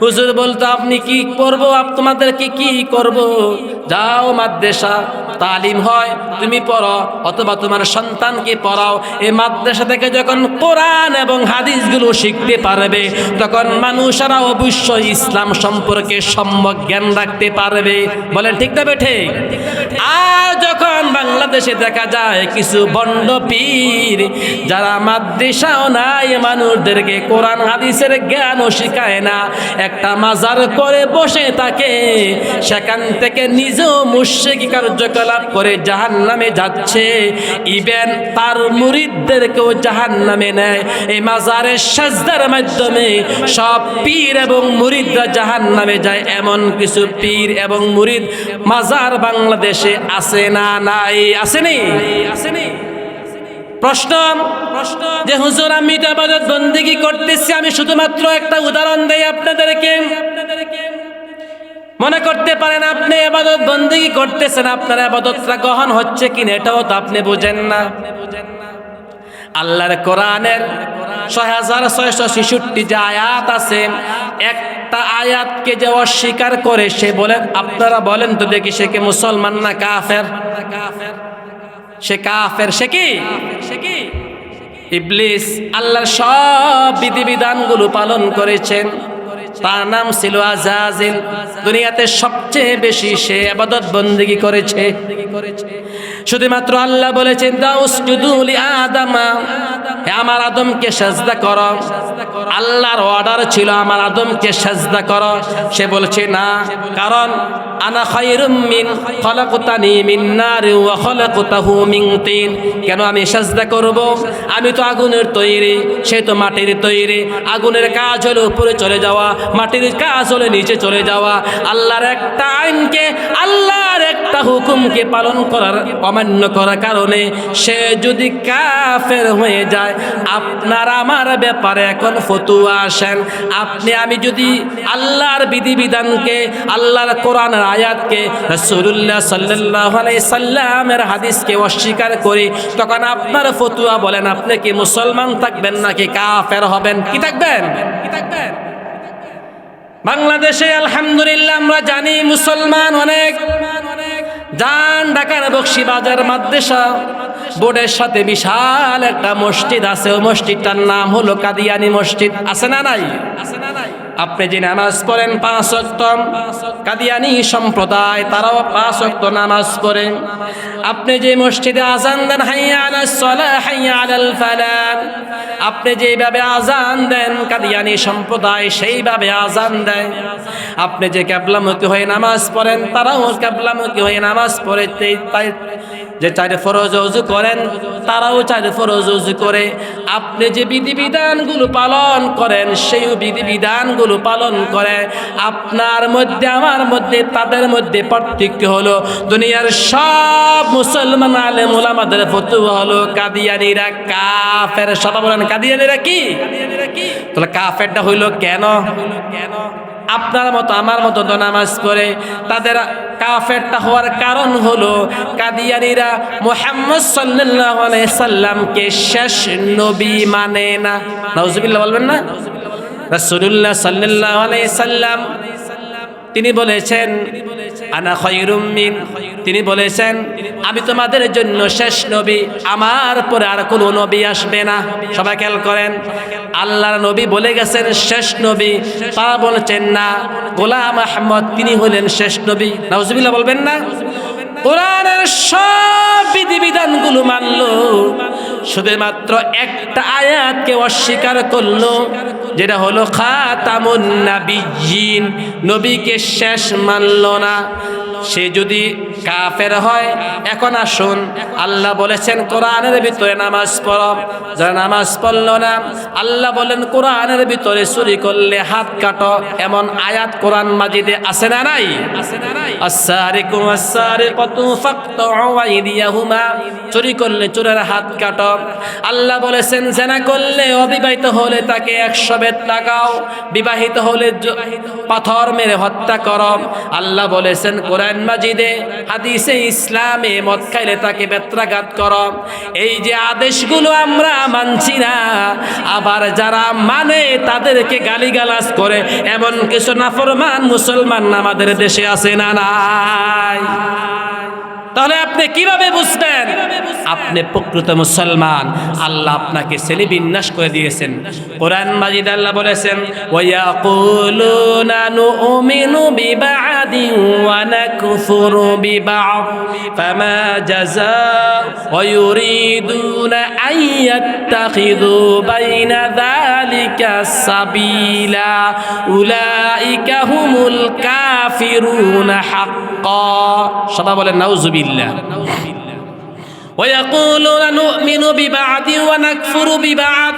হুজুর বলতো আপনি কি করবো, তোমাদেরকে কি করব? যাও মাদ্রাসা তালিম হয় তুমি পড়ো, অথবা তোমার সন্তানকে পড়াও। এই মাদ্রাসা থেকে যখন কোরআন এবং হাদিসগুলো শিখতে পারবে, তখন মানুষেরা অবশ্যই ইসলাম সম্পর্কে সম্যক জ্ঞান রাখতে পারবে। বলেন ঠিক না বেঠিক? আর যখন বাংলাদেশে দেখা যায় কিছু বন্ড পীর, যারা মাদ্রাসাও নাই, মানুষদেরকে কোরআন হাদিসের জ্ঞানও শিখায় না, একটা মাজার করে বসে থাকে, সেখান থেকে নিজেও মুশরিকি কার্যকলাপ করে জাহান্নামে যাচ্ছে, ইভেন তার মুরিদদেরকেও জাহান্নামে নেয়। এই মাজারের সাজদার মাধ্যমে সব পীর এবং মুরিদরা জাহান্নামে যায়। এমন কিছু পীর এবং মুরিদ মাজার বাংলাদেশে আছে না? নাই? আসেনি? প্রশ্ন যে হুজুর আমি তো ইবাদত বন্দেগী করতেছি, আমি শুধুমাত্র একটা উদাহরণ দেই আপনাদেরকে। মনে করতে পারেন আপনি ইবাদত বন্দেগী করতেছেন, আপনার ইবাদতটা গ্রহণ হচ্ছে কিনা এটাও তো আপনি বুঝেন না। আল্লাহর কোরআনের 6666 যে আয়াত আছে, একটা আয়াতকে যে অস্বীকার করে সে বলে, আপনারা বলেন তো দেখি, সে কি মুসলমান না কাফের? সে কাফের। সে কি? ইবলিস আল্লাহর সব বিধিবিধানগুলো পালন করেছেন, তার নাম ছিল আজাজিল। দুনিয়াতে সবচেয়ে বেশি সে ইবাদত বন্দেগী করেছে। শুধুমাত্র আল্লাহ বলেছেন দাউসজুদু লি আদামা, হে আমার আদমকে সাজদা করো। আল্লাহর অর্ডার ছিল আমার আদমকে সাজদা করো, সে বলছে না, কারণ আনা খায়রুম মিন খলাকতানি মিন নারি ওয়া খলাকতাহু মিন তিন। কেন আমি সাজদা করব? আমি তো আগুনের তৈরি, সে তো মাটির তৈরি। আগুনের কাজ হলো উপরে চলে যাওয়া, মাটির কাজ হলো নিচে চলে যাওয়া। আল্লাহর একটা আইনকে, আল্লাহর একটা হুকুমকে পালন করার অমান্য করার কারণে সে যদি কাফের হয়ে যায়, আপনার আমার ব্যাপারে এখন ফতোয়া আসেন। আপনি আমি যদি আল্লাহর বিধিবিধানকে, আল্লাহর কোরআনের আয়াতকে, রাসূলুল্লাহ সাল্লাল্লাহু আলাইহি সাল্লামের হাদিসকে অস্বীকার করি, তখন আপনার ফতোয়া বলেন আপনি কি মুসলমান থাকবেন নাকি কাফের হবেন? কি থাকবেন? বাংলাদেশে আলহামদুলিল্লাহ আমরা জানি মুসলমান অনেক। যান ঢাকার বকশীবাজার মাদ্রাসা বোর্ডের সাথে বিশাল একটা মসজিদ আছে, ওই মসজিদটার নাম হলো কাদিয়ানি মসজিদ। আছে না নাই? আপনি যে নামাজ পড়েন 5 ওয়াক্ত, কাদিয়ানি সম্প্রদায় তারাও 5 ওয়াক্ত নামাজ পড়ে। আপনি যে মসজিদে আজান দেন হাইয়া আলাস সালাহ হাইয়া আলাল ফালাহ, আপনি যেভাবে আজান দেন কাদিয়ানি সম্প্রদায় সেইভাবে আজান দেয়। আপনি যে কিবলামুখী হয়ে নামাজ পড়েন, তারাও কিবলামুখী হয়ে নামাজ পড়ে। যে 4 ফরজ ওযু করেন, তারাও 4 ফরজ ওযু করে। আপনি যে বিধিবিধানগুলো পালন করেন, সেই বিধিবিধানগুলো পালন করে। আপনার মধ্যে আমার মধ্যে তাদের মধ্যে পার্থক্য হলো, দুনিয়ার সব মুসলমান আলেম ওলামাদের ফতোয়া হলো কাদিয়ানিরা কাফের। সবাই বলেন কাদিয়ানিরা কি? তাহলে কাফেরটা হইল কেন? আপনার মতো আমার মতো তো নামাজ পড়ে, তাদের কাফেরটা হওয়ার কারণ হলো কাদিয়ানীরা মুহাম্মদ সাল্লাল্লাহু আলাইহি সাল্লামকে শেষ নবী মানে না। নাউজুবিল্লাহ বলবেন না? রাসূলুল্লাহ সাল্লাল্লাহু আলাইহি সাল্লাম তিনি বলেছেন আনা খায়রুম মিন, তিনি বলেছেন আমি তোমাদের জন্য শেষ নবী, আমার পরে আর কোনো নবী আসবে না। সবাই খেয়াল করেন, আল্লাহর নবী বলে গেছেন শেষ নবী, তারা বলছেন না গোলাম আহমদ তিনি হলেন শেষ নবী। নাউজুবিল্লাহ বলবেন না? কোরআনের সব বিধিবিধানগুলো মানলো, শুধুমাত্র একটা আয়াতকে অস্বীকার করলো, যেটা হলো খাতামুন নাবিয়্যিন, নবীকে শেষ মানল না, সে যদি কাফের হয়। এখন আসুন, আল্লাহ বলেছেন কোরআনের ভিতরে নামাজ পড়ো, যারা নামাজ পড়লো না আল্লাহ বলেন কোরআনের ভিতরে চুরি করলে হাত কাটো, এমন আয়াত কোরআন মাজিদে আছে না নাই? আস-সারিকু ওয়াস-সারিকাতু ফাকতাউ আইদিয়াহুমা, চুরি করলে চোরের হাত কাটো। আল্লাহ বলেছেন জিনা করলে, অবিবাহিত হলে তাকে 100 বেত লাগাও, বিবাহিত হলে পাথর মেরে হত্যা করো। আল্লাহ বলেছেন কোরআন মাজিদে, হাদিসে ইসলামে মদ খাইলে তাকে বেত্রাঘাত করো। এই যে আদেশগুলো আমরা মানছি না, আবার যারা মানে তাদেরকে গালিগালাজ করে, এমন কিছু নাফরমান মুসলমান আমাদের দেশে আছে না নাই? তাহলে আপনি কিভাবে বুঝবেন আপনি প্রকৃত মুসলমান? আল্লাহ আপনাকে শ্রেণী বিন্যাস করে দিয়েছেন। কোরআন মাজিদ আল্লাহ বলেছেন ওয়ায়াকুলুনা নুমিনু বিবাদিন ওয়া নাকফুরু বিবাদ ফামা জাযাউ ওয়া ইউরিদুনা আইয়াত্তাখিযু বাইনা যালিকা সাবিলা উলাইকা হুমুল কাফিরুনা হাক্কা। সবাই বলেন নাউযুবিল্লাহ। ওয়ায়াকুলুনা নুমিনু বিবাদি ওয়া নাকফুরু বিবাদ।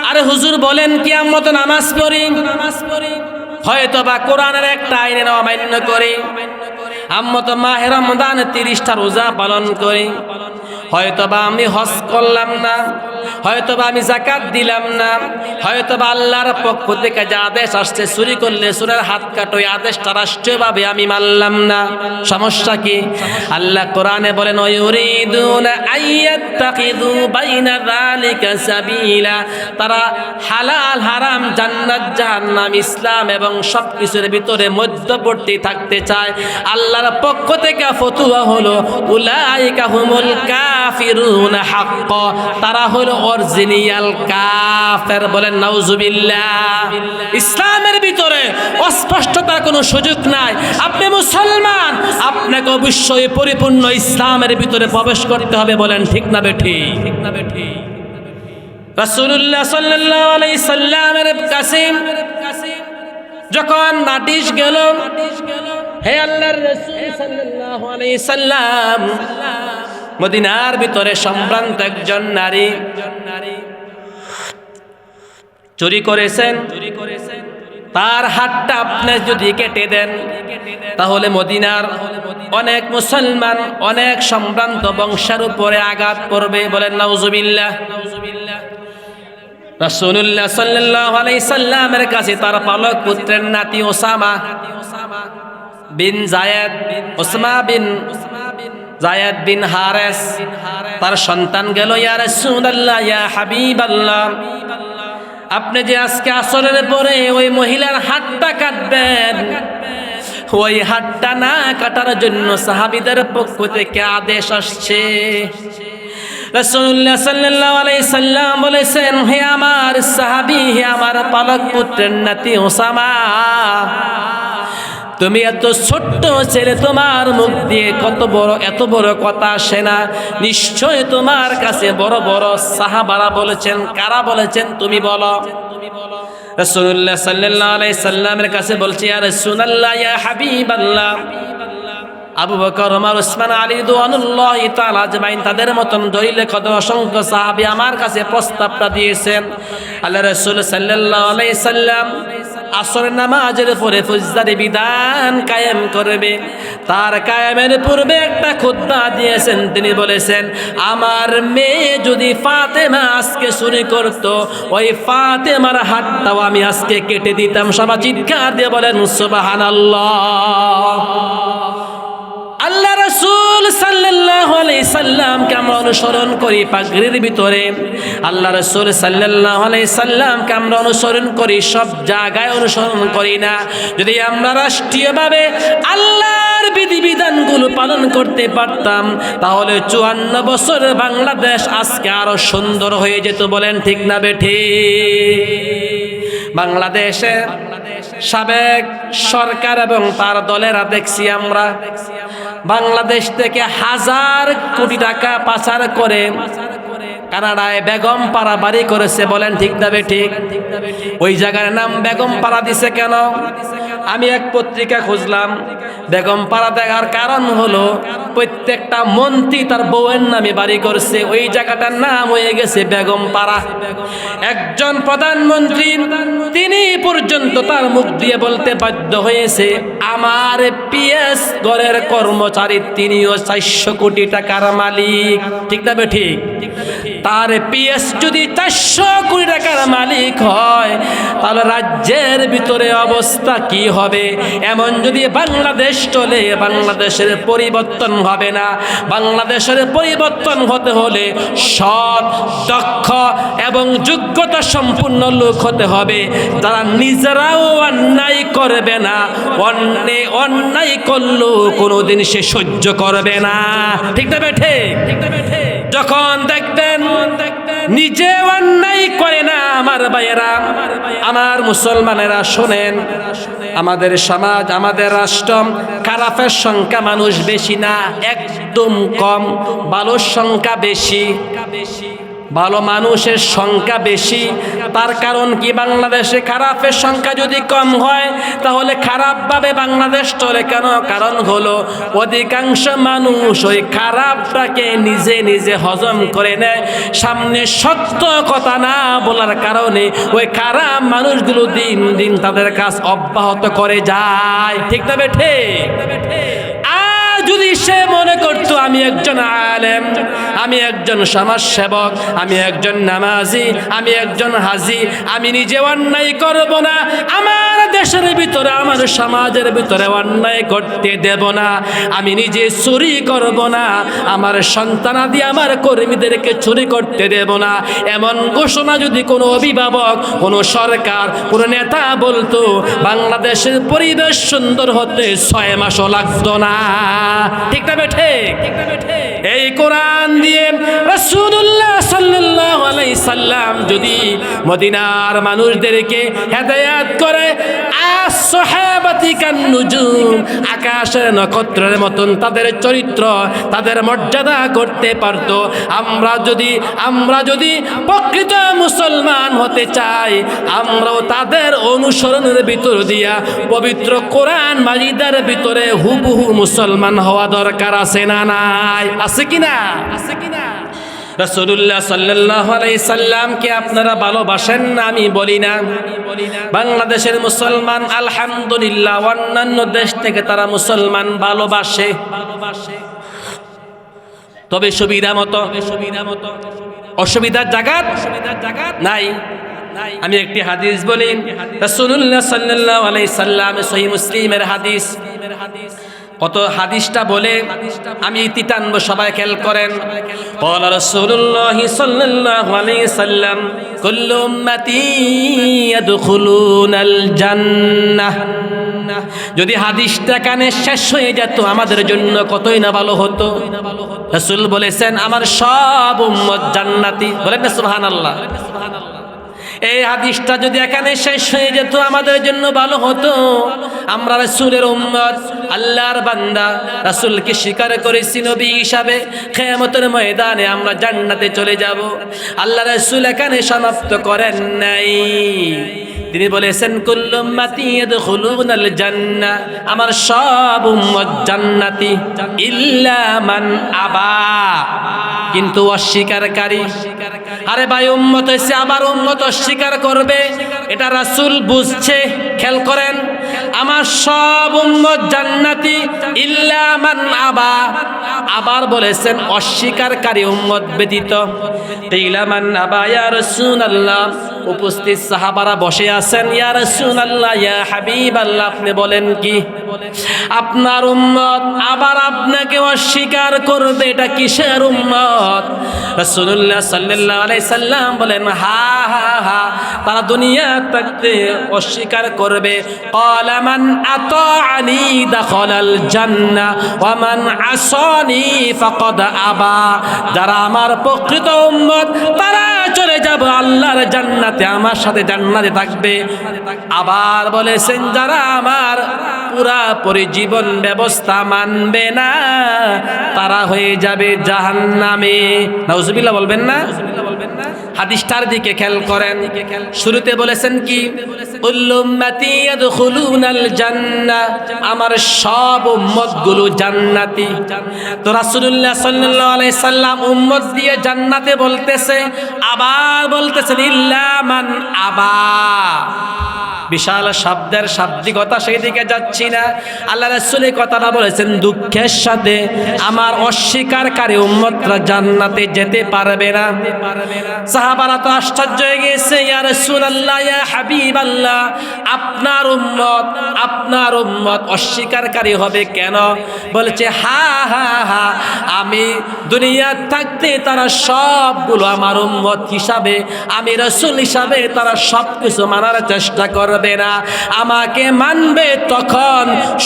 আরে হুজুর বলেন কি আমরা তো নামাজ পড়ি, হয়তো বা কোরআনের একটা আইনের অমান্য করি, আমরা তো মাহে রমজান 30টা রোজা পালন করি, হয়তোবা আমি হজ করলাম না, হয়তোবা আমি যাকাত দিলাম না, হয়তোবা আল্লাহর পক্ষ থেকে যে আদেশ আসছে চুরি করলে চোরের হাত কাটো, এই আদেশটা রাষ্ট্রীয়ভাবে আমি মানলাম না। সমস্যা কি? আল্লাহ কোরআনে বলেন ইউরিদুনা আইয়াত্তাখিযু বাইনা যালিকা সাবিলা, তারা হালাল হারাম জান্নাত জাহান্নাম ইসলাম এবং সবকিছুর ভিতরে মধ্যবর্তী থাকতে চায়। আল্লাহর পক্ষ থেকে ফতোয়া হলো উলাইকা হুমুল কাফিরুনা হাক্কা, তারা হলো অরিজিনাল কাফের। বলেন নাউযুবিল্লাহ। ইসলামের ভিতরে অস্পষ্টতার কোনো সুযোগ নাই। আপনি মুসলমান, আপনাকে অবশ্যই পরিপূর্ণ ইসলামের ভিতরে প্রবেশ করতে হবে। বলেন ঠিক না বেঠিক? রাসূলুল্লাহ সাল্লাল্লাহু আলাইহি সাল্লামের কাছে যখন নাটিশ গেল, হে আল্লাহর রাসূল সাল্লাল্লাহু আলাইহি সাল্লাম, মদিনার ভিতরে সম্ভ্রান্ত একজন নারী চুরি করেছেন, তার হাতটা আপনি যদি কেটে দেন তাহলে মদিনার অনেক মুসলমান, অনেক সম্ভ্রান্ত বংশের উপরে আঘাত পড়বে। বলেন নাউযুবিল্লাহ। রাসূলুল্লাহ সাল্লাল্লাহু আলাইহি সাল্লামের কাছে তার পালক পুত্রের নাতি ওসামা বিন জায়েদ, ওসমা বিন জায়েদ বিন হারেস, তার সন্তান গেল, ইয়া রাসূলুল্লাহ, ইয়া হাবিবাল্লাহ, আপনি যে আজকে আসরের পরে ওই মহিলার হাতটা কাটবেন, ওই হাতটা না কাটার জন্য সাহাবীদের পক্ষ থেকে আদেশ আসছে। রাসূলুল্লাহ সাল্লাল্লাহু আলাইহি সাল্লাম বলেছেন, হে আমার সাহাবী, হে আমার পালক পুত্রের নাতি ওসামা, তুমি এত ছোট্ট ছেলে, তোমার মুখ দিয়ে এত বড় কথা আসে না। নিশ্চয় তোমার কাছে বড় বড় সাহাবারা বলেছেন। কারা বলেছেন তুমি বলো। রাসূলুল্লাহ সাল্লাল্লাহু আলাইহি সাল্লামের কাছে বলছি, ইয়া রাসূলুল্লাহ, ইয়া হাবিবাল্লাহ, আবু বকর, ওমর, ওসমান, আলী রাদিয়াল্লাহু তাআলা আজমাইন, তাদের মতন দলিল খদ অসংখ্য সাহাবী আমার কাছে প্রস্তাবটা দিয়েছেন। আল্লাহ রাসূল সাল্লাল্লাহু আলাইহি সাল্লাম আসরের নামাজের পরে ফজদারি বিধান কায়েম করবে। তার কায়েমের পূর্বে একটা খুতবা দিয়েছেন। তিনি বলেছেন, আমার মেয়ে যদি ফাতেমা আজকে চুরি করত, ওই ফাতেমার হাতটাও আমি আজকে কেটে দিতাম। সবাই চিৎকার দিয়ে বলেন সুবহানাল্লাহ। আল্লাহ রাসূল সাল্লাল্লাহু আলাইহি সাল্লামকে আমরা অনুসরণ করি পাগড়ির ভিতরে, আল্লাহ রাসূল সাল্লাল্লাহু আলাইহি সাল্লামকে আমরা অনুসরণ করি, সব জায়গায় অনুসরণ করি না। যদি আমরা রাষ্ট্রীয়ভাবে আল্লাহর বিধিবিধানগুলো পালন করতে পারতাম, তাহলে 54 বছর বাংলাদেশ আজকে আরো সুন্দর হয়ে যেত। বলেন ঠিক না বেঠিক? বাংলাদেশে সাবেক সরকার এবং তার দলেরা দেখছি আমরা বাংলাদেশ থেকে 1000 কোটি টাকা পাচার করে কানাডায় বেগম পাড়া বাড়ি করেছে, বলেন ঠিক না বেঠিক? ওই জায়গার নাম বেগম পাড়া দিছে কেন? আমি এক পত্রিকা খুঁজলাম, বেগম পাড়া দেখার কারণ হলো প্রত্যেকটা মন্ত্রী তার বউয়ের নামে বাড়ি করছে, ওই জায়গাটার নাম হয়ে গেছে বেগম পাড়া। একজন প্রধানমন্ত্রী তিনি পর্যন্ত তার মুখ দিয়ে বলতে বাধ্য হয়েছে, আমার পিএস ঘরের কর্মচারী তিনিও 400 কোটি টাকার মালিক, ঠিক না বেঠিক? তার পিএস যদি 400 কোটি টাকার মালিক হয় তাহলে রাজ্যের ভিতরে অবস্থা কি হবে? এমন যদি বাংলাদেশ চলে, বাংলাদেশের পরিবর্তন হবে না। বাংলাদেশের পরিবর্তন হতে হলে সৎ, দক্ষ এবং যোগ্যতা সম্পূর্ণ লোক হতে হবে, যারা নিজেরাও অন্যায় করবে না, অন্যায় করলেও কোনোদিন সে সহ্য করবে না, ঠিক না বেঠে? যখন দেখবেন নিজে অন্যায় করে না, আমার ভাইয়েরা, আমার মুসলমানেরা শোনেন, আমাদের সমাজ, আমাদের রাষ্ট্র, খারাপের সংখ্যা মানুষ বেশি না, একদম কম, ভালোর সংখ্যা বেশি, ভালো মানুষের সংখ্যা বেশি। তার কারণ কি? বাংলাদেশে খারাপের সংখ্যা যদি কম হয় তাহলে খারাপভাবে বাংলাদেশ চলে কেন? কারণ হলো অধিকাংশ মানুষ ওই খারাপটাকে নিজে নিজে হজম করে নেয়, সামনে সত্য কথা না বলার কারণে ওই খারাপ মানুষগুলো দিন দিন তাদের কাজ অব্যাহত করে যায়, ঠিক না বেঠে? যদি সে মনে করতো আমি একজন আলেম, আমি একজন সমাজসেবক, আমি একজন নামাজি, আমি একজন হাজি, আমি নিজে অন্যায় করব না, আমার দেশের ভিতরে, আমার সমাজের ভিতরে অন্যায় করতে দেব না, আমি নিজে চুরি করব না, আমার সন্তানাদি, আমার কর্মীদেরকে চুরি করতে দেব না, এমন ঘোষণা যদি কোনো অভিভাবক, কোনো সরকার, কোনো নেতা বলতো, বাংলাদেশের পরিবেশ সুন্দর হতে 6 মাসও লাগতো না, ঠিক না বেঠে? এই কোরআন দিয়ে রাসূলুল্লাহ সাল্লাল্লাহু আলাইহি সাল্লাম যদি মদিনার মানুষদেরকে হেদায়েত করে, as-sahabati kan-nujum, আকাশের নক্ষত্রের মতন তাদের চরিত্র, তাদের মর্যাদা করতে পারত। আমরা যদি প্রকৃত মুসলমান হতে চাই, আমরাও তাদের অনুসরণের ভিতর দিয়া পবিত্র কোরআন মাজিদের ভিতরে হুবহু মুসলমান হওয়া দরকার আছে না নাই? আছে কিনা? রাসূলুল্লাহ সাল্লাল্লাহু আলাইহি সাল্লামকে আপনারা ভালোবাসেন না? আমি বলি না। বাংলাদেশের মুসলমান আলহামদুলিল্লাহ অন্যান্য দেশ থেকে তারা মুসলমান ভালোবাসে, তবে সুবিধা মতো, অসুবিধার জায়গা নাই। আমি একটি হাদিস বলি, রাসূলুল্লাহ সাল্লাল্লাহু আলাইহি সাল্লাম, সহিহ মুসলিমের হাদিস। কত হাদিসটা বলে আমি ইতি টানবো, সবাই খেয়াল করেন। ক্বালা রাসূলুল্লাহ সাল্লাল্লাহু আলাইহি সাল্লাম, কুল্লু উম্মতি ইয়াদখুলুনাল জান্নাহ। যদি হাদিসটা কানে শেষ হয়ে যেত আমাদের জন্য কতই না ভালো হতো। রাসূল বলেছেন আমার সব উম্মত জান্নাতি, বলেন না সুবহানাল্লাহ। এই হাদিসটা যদি এখানে শেষ হয়ে যেত আমাদের জন্য ভালো হতো। আমরা রাসূলের উম্মত, আল্লাহর বান্দা, রাসূলকে স্বীকার করেছি নবী হিসাবে, কিয়ামতের ময়দানে আমরা জান্নাতে চলে যাব। আল্লাহ রাসূল এখানে সমাপ্ত করেন নাই, তিনি বলেছেন কুল্লু উম্মতি ইয়াদখুলুনাল জান্নাহ, আমার সব উম্মত জান্নাতি, ইল্লা মান আবা, কিন্তু অস্বীকারী। আরে ভাই, উম্মত হইছে, আবার উম্মত অস্বীকার করবে, এটা রাসূল বুঝছে। খেয়াল করেন, আমার সব উম্মত জান্নাতি ইল্লা মান আবা, আবার বলেছেন অস্বীকারী উম্মত ব্যতীত। ইল্লা মান আবা ইয়া রাসূলুল্লাহ, উপস্থিত সাহাবারা বসে আছেন, ইয়া রাসূলুল্লাহ, ইয়া হাবিবাল্লাহ, আপনি বলেন কি আপনার উম্মত আবার আপনাকে অস্বীকার করবে, এটা কিসের উম্মত? রাসূলুল্লাহ সাল্লাল্লাহু আলাইহি সাল্লাম বলেন, হা হা হা, তারা দুনিয়া থাকতে অস্বীকার করবে। ক্বালা মান আতাআনি দাখালাল জান্নাহ ওয়া মান আসানি ফাকাদ আবা, যারা আমার প্রকৃত উম্মত তারা চলে যাব আল্লাহর জান্নাতে, আমার সাথে জান্নাতে থাকবে। আবার বলেছেন যারা আমার পুরাপুরি জীবন ব্যবস্থা মানবে না তারা হয়ে যাবে জাহান্নামে। নাউজুবিল্লাহ বলবেন না? হাদিসটার দিকে খেয়াল করেন, শুরুতে বলেছেন কি, কুল্লু উম্মতি ইয়াদখুলুনাল জান্নাহ, আমার সব উম্মতগুলো জান্নাতি। তো রাসূলুল্লাহ সাল্লাল্লাহু আলাইহি সাল্লাম উম্মত দিয়ে জান্নাতে বলতেছে, আবার বলতেছেন ইল্লা মান আবা। বিশাল শব্দের শাব্দিকতা, সেই দিকে যাচ্ছি না। আল্লাহ রাসূলের কথাটা বলেছেন দুঃখের সাথে, আমার অস্বীকারী উম্মতরা জান্নাতে যেতে পারবে না। সাহাবারা তো আশ্চর্য হয়ে গেছে, ইয়া রাসূলুল্লাহ, ইয়া হাবিবাল্লাহ, আপনার উম্মত অস্বীকারী হবে কেন? বলেছে হা হা হা, আমি দুনিয়া থাকতে তারা সবগুলো আমার উম্মত হিসাবে, আমি রাসূল হিসাবে তারা সবকিছু মানার চেষ্টা করবে না। আমাকে মানবে তখন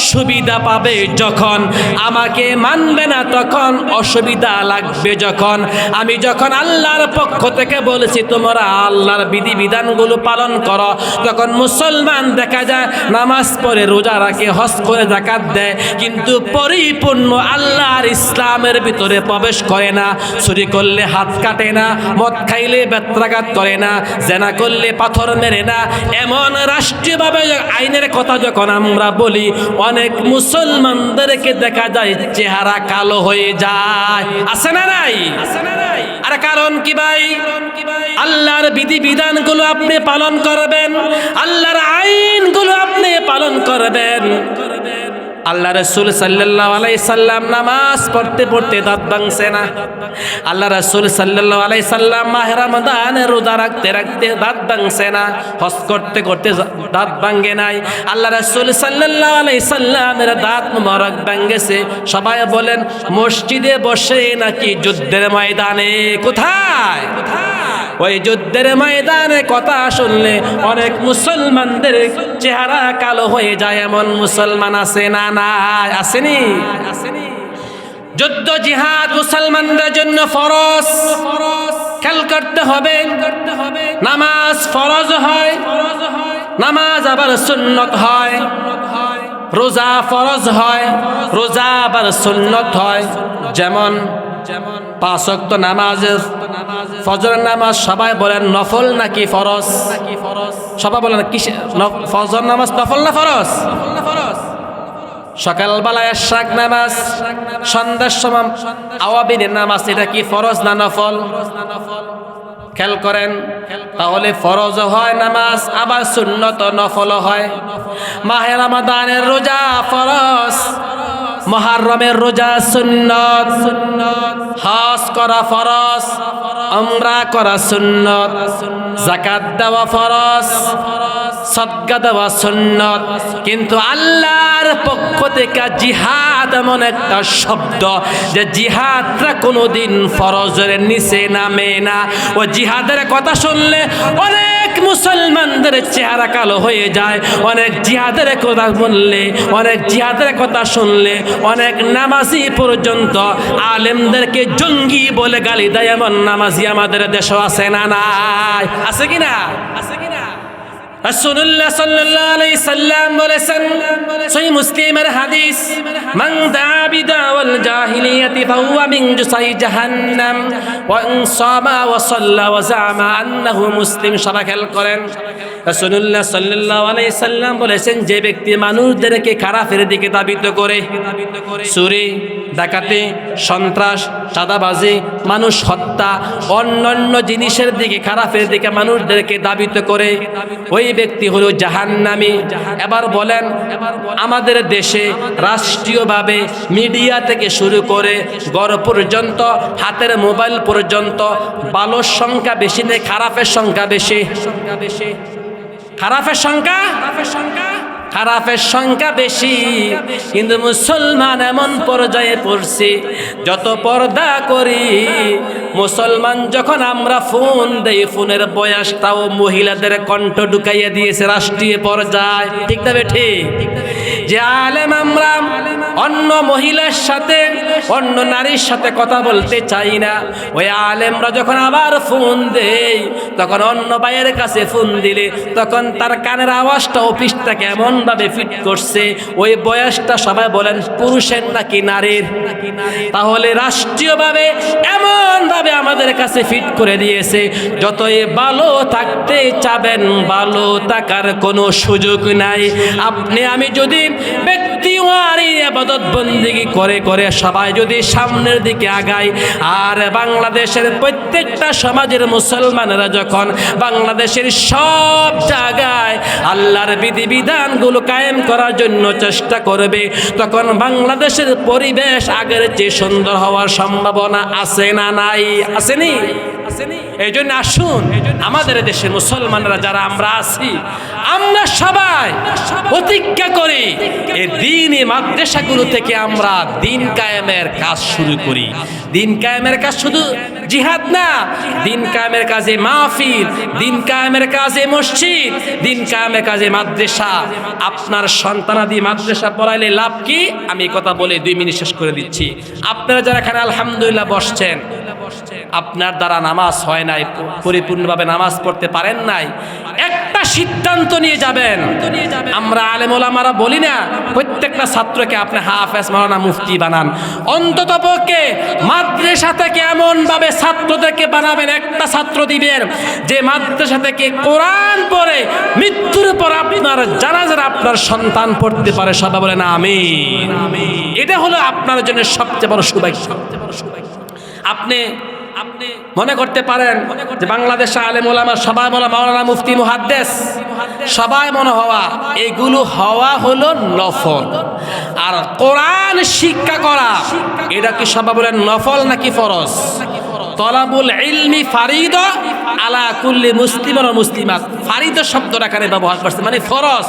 সুবিধা পাবে যখন, আমাকে মানবে না তখন অসুবিধা লাগবে যখন। আমি যখন আল্লাহর পক্ষ থেকে বলেছি তোমরা আল্লাহর বিধিবিধানগুলো পালন করো, তখন মুসলমান দেখা যায় নামাজ পড়ে, রোজা রাখে, হজ করে, যাকাত দেয়, কিন্তু পরিপূর্ণ আল্লাহর ইসলামের ভিতরে প্রবেশ করে না। চুরি করলে হাত কাটে না, মদ খাইলে বেত্রাঘাত করে না, জেনা করলে পাথর মেরে না। এমন রাষ্ট্রীয়ভাবে আইনের কথা যখন আমরা বলি, অনেক মুসলমানদেরকে দেখা যায় চেহারা কালো হয়ে যায়। আছে না নাই? আর কারণ কি ভাই? আল্লাহর বিধিবিধানগুলো আপনি পালন করবেন, আল্লাহর আইনগুলো আপনি পালন করবেন। আল্লাহ রাসূল সাল্লাল্লাহু আলাইহি সাল্লাম নামাজ পড়তে পড়তে দাঁত ভাঙছে না। আল্লাহ রাসূল সাল্লাল্লাহু আলাইহি সাল্লাম মাহে রমাদানে রোজা রাখতে রাখতে দাঁত ভাঙছে না। হজ করতে করতে দাঁত ভাঙে নাই। আল্লাহ রাসূল সাল্লাল্লাহু আলাইহি সাল্লামের দাঁত মোবারক ভাঙেছে। সবাই বলেন মসজিদে বসে নাকি যুদ্ধের ময়দানে? কোথায়? ওই যুদ্ধের ময়দানে কথা শুনলে অনেক মুসলমানদের চেহারা কালো হয়ে যায়। এমন মুসলমান আছে না? নাই? আসেনি? যুদ্ধ জিহাদ মুসলমানদের জন্য ফরজ, খেয়াল করতে হবে। নামাজ ফরজ হয়, নামাজ আবার সুন্নত হয়। রোজা ফরজ হয়, রোজা আবার সুন্নত হয়। যেমন 5 ওয়াক্ত নামাজের ফজর নামাজ সবাই বলেন নফল নাকি ফরজ? সবাই বলেন কিসে? ফজর নামাজ নফল না ফরজ? সকালবেলায় এশরাক নামাজ, সন্ধ্যার সময় আওয়াবিনের নামাজ, এটা কি ফরজ না নফল? খেয়াল করেন, তাহলে ফরজ হয় নামাজ, আবার সুন্নত নফল হয়। মাহে রমাদানের রোজা ফরজ, মুহররমের রোজা সুন্নত, হজ করা ফরজ, উমরা করা সুন্নত, যাকাত দেওয়া ফরজ, সদকা দেওয়া সুন্নত। কিন্তু আল্লাহর পক্ষ থেকে জিহাদ এমন একটা শব্দ যে জিহাদটা কোনোদিন ফরজের নিচে নামে না। ও জিহাদের কথা শুনলে অনেক মুসলমানদের চেহারা কালো হয়ে যায়। অনেক জিহাদের কথা বললে, অনেক জিহাদের কথা শুনলে অনেক নামাজি পর্যন্ত আলেমদেরকে জঙ্গি বলে গালি দেয়। এমন নামাজি আমাদের দেশে আছে না? নাই? আছে কিনা? আছে কিনা? রাসূলুল্লাহ সাল্লাল্লাহু আলাইহি সাল্লাম বলেছেন, সহিহ মুসলিমের হাদিস, মান দাআ বিদাওয়াল জাহিলিয়াতি ফাহুয়া মিন জুসাই জাহান্নাম ওয়া ইন সামা ওয়া সাল্লা ওয়া জামা আন্নাহু মুসলিম। সবাই খেয়াল করেন, রাসূলুল্লাহ সাল্লাল্লাহু আলাইহি সাল্লাম বলেছেন, যে ব্যক্তি মানুষদেরকে খারাপের দিকে ধাবিত করে, চুরি, ডাকাতি, সন্ত্রাস, চাঁদাবাজি, মানুষ হত্যা, অন্যান্য জিনিসের দিকে, খারাপের দিকে মানুষদেরকে ধাবিত করে, ওই ব্যক্তি হলো জাহান্নামী। এবার বলেন, আমাদের দেশে রাষ্ট্রীয়ভাবে মিডিয়া থেকে শুরু করে ঘর পর্যন্ত, হাতের মোবাইল পর্যন্ত ভালোর সংখ্যা বেশি নেই, খারাপের সংখ্যা বেশি? খারাপের সংখ্যা বেশি। কিন্তু মুসলমান এমন পর্যায়ে পড়ছি, যত পর্দা করি, মুসলমান যখন আমরা ফোন দেই, ফোনের বয়সটাও মহিলাদের কণ্ঠ ঢুকাইয়া দিয়েছে রাষ্ট্রীয় পর্যায়ে। ঠিক তবে ঠিক যে আলেম আমরা অন্য মহিলার সাথে অন্য নারীর সাথে কথা বলতে চাই না। ওই আলেমরা যখন আবার ফোন দেয়, তখন অন্য ভাইয়ের কাছে ফোন দিলে তখন তার কানের আওয়াজটা অফিসটাকে এমনভাবে ফিট করছে, ওই বয়সটা সবাই বলেন পুরুষের নাকি নারীর। তাহলে রাষ্ট্রীয়ভাবে এমনভাবে আমাদের কাছে ফিট করে দিয়েছে, যতই ভালো থাকতে চাবেন ভালো থাকার কোনো সুযোগ নাই। আপনি আমি যদি ব্যক্তি ইবাদত বন্দেগী করে করে সবাই যদি সামনের দিকে আগায়, আর বাংলাদেশের প্রত্যেকটা সমাজের মুসলমানেরা যখন বাংলাদেশের সব জায়গায় আল্লাহর বিধিবিধানগুলো কায়েম করার জন্য চেষ্টা করবে, তখন বাংলাদেশের পরিবেশ আগের চেয়ে সুন্দর হওয়ার সম্ভাবনা আছে না নাই? আসেনি? এই জন্য আসুন আমাদের দেশের মুসলমানরা যারা আমরা আছি, আমরা সবাই প্রতিজ্ঞা করি এই দ্বীনি মাদ্রাসাগুলো থেকে আমরা দিন কায়েমের কাজ শুরু করি। দিন কায়েমের কাজ শুধু জিহাদ না, দিন কায়েমের কাজে মাহফিল, দিন কায়েমের কাজে মসজিদ, দিন কায়েমের কাজে মাদ্রাসা। আপনার সন্তানাদি মাদ্রাসা পড়াইলে লাভ কি? আমি এই কথা বলে 2 মিনিট শেষ করে দিচ্ছি। আপনারা যারা এখানে আলহামদুলিল্লাহ বসছেন, আপনার দ্বারা নামাজ হয় নাই, পরিপূর্ণভাবে নামাজ পড়তে পারেন নাই, একটা সিদ্ধান্ত নিয়ে যাবেন। আমরা আলেম ওলামারা বলি না প্রত্যেকটা ছাত্রকে আপনি হাফেজ মাওলানা মুফতি বানান, অন্ততপক্ষে মাদ্রাসা থেকে এমন ভাবে ছাত্রদেরকে বানাবেন, একটা ছাত্র দিবেন যে মাদ্রাসা থেকে কোরআন পড়ে মৃত্যুর পর আপনার জানাজার আপনার সন্তান পড়তে পারে। সবাই বলেন আমিন। এটা হলো আপনার জন্য সবচেয়ে বড় সৌভাগ্য। আপনি মনে করতে পারেন যে বাংলাদেশে আলেম ওলামা সবাই বলা মাওলানা মুফতি মুহাদ্দিস সবাই মনে হওয়া, এগুলো হওয়া হলো নফল। আর কোরআন শিক্ষা করা এটা কি সবাই বলেন নফল নাকি ফরজ? তলাবুল ইলমি ফারিদা আলা কুল্লি মুসলিম ওয়া মুসলিমাত। ফারিদা শব্দটা এখানে ব্যবহার করছে মানে ফরজ।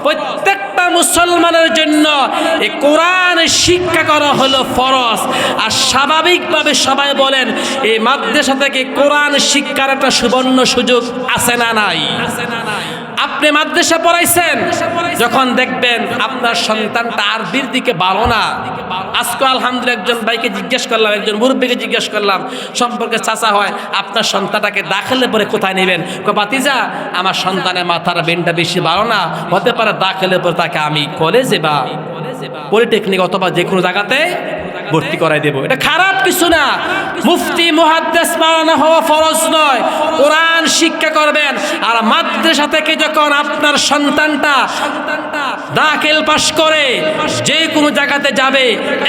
প্রত্যেকটা মুসলমানের জন্য এই কোরআন শিক্ষা করা হলো ফরজ। আর স্বাভাবিকভাবে সবাই বলেন এই মাদ্রাসা থেকে কোরআন শিক্ষার একটা সুবর্ণ সুযোগ আছে না নাই? আপনি মাদ্রাসা পড়াইছেন, যখন দেখবেন আপনার সন্তানটা আরবির দিকে ভালো না, আজকে আলহামদুলিল্লাহ একজন ভাইকে জিজ্ঞেস করলাম, একজন মুরব্বীকে জিজ্ঞেস করলাম, সম্পর্কে চাচা হয়, আপনার সন্তানটাকে দাখিলে পরে কোথায় নেবেন? বাতিজা আমার সন্তানের মাথার বেনটা বেশি ভালো না, হতে পারে দাখিলে পরে তাকে আমি কলেজে বা পলিটেকনিক অথবা যে কোনো জায়গাতে ভর্তি করাই দেব। এটা খারাপ কিছু না। মুফতি মুহাদ্দিস মাওলানা হওয়া ফরজ নয়, কোরআন শিক্ষা করবেন। আর মাদ্রাসা থেকে যখন আপনার সন্তানটা দাখিল পাশ করে যে কোনো জায়গাতে যাবে,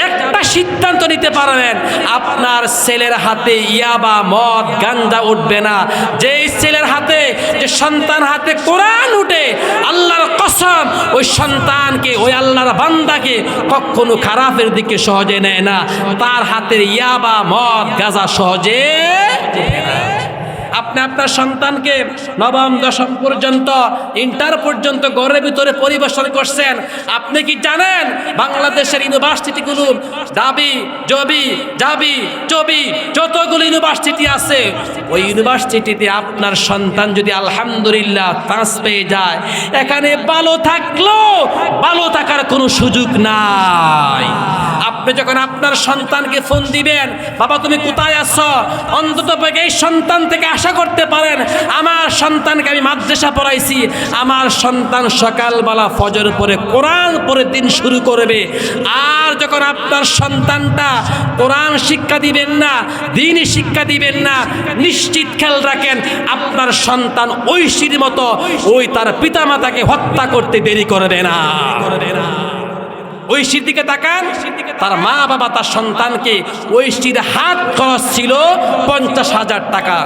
একটা সিদ্ধান্ত নিতে পারবেন আপনার ছেলের হাতে ইয়াবা মদ গাঞ্জা উঠবে না। যেই ছেলের হাতে, যে সন্তান হাতে কোরআন উঠে, আল্লাহর কসম ওই সন্তানকে, ওই আল্লাহর বান্দাকে কখনো খারাপের দিকে সহজে নেয় না। তার হাতের ইয়াবা মদ গাঁজা সহজে উঠে না। আপনি আপনার সন্তানকে নবম দশম পর্যন্ত, ইন্টার পর্যন্ত ঘরের ভিতরে পরিবেশন করছেন। আপনি কি জানেন বাংলাদেশের ইউনিভার্সিটিগুলো দাবি জবি জাবি চবি যতগুলো ইউনিভার্সিটি আছে, ওই ইউনিভার্সিটিতে আপনার সন্তান যদি আলহামদুলিল্লাহ চান্স পেয়ে যায়, এখানে ভালো থাকলেও ভালো থাকার কোনো সুযোগ নাই। আপনি যখন আপনার সন্তানকে ফোন দিবেন, বাবা তুমি কোথায় আছো, অন্তত এই সন্তান থেকে আশা করতে পারেন আমার সন্তানকে আমি মাদ্রাসা পড়াইছি, আমার সন্তান সকালবেলা ফজর পরে কোরআন পড়ে দিন শুরু করবে। আর যখন আপনার সন্তানটা কোরআন শিক্ষা দিবেন না, দ্বীনি শিক্ষা দিবেন না, নিশ্চিত খেয়াল রাখেন আপনার সন্তান ঐশীর মতো ওই তার পিতামাতাকে হত্যা করতে দেরি করবে না। ঐশীর দিকে তাকান, তার মা বাবা তার সন্তানকে, ঐশীর হাত খরচ ছিল 50,000 টাকা।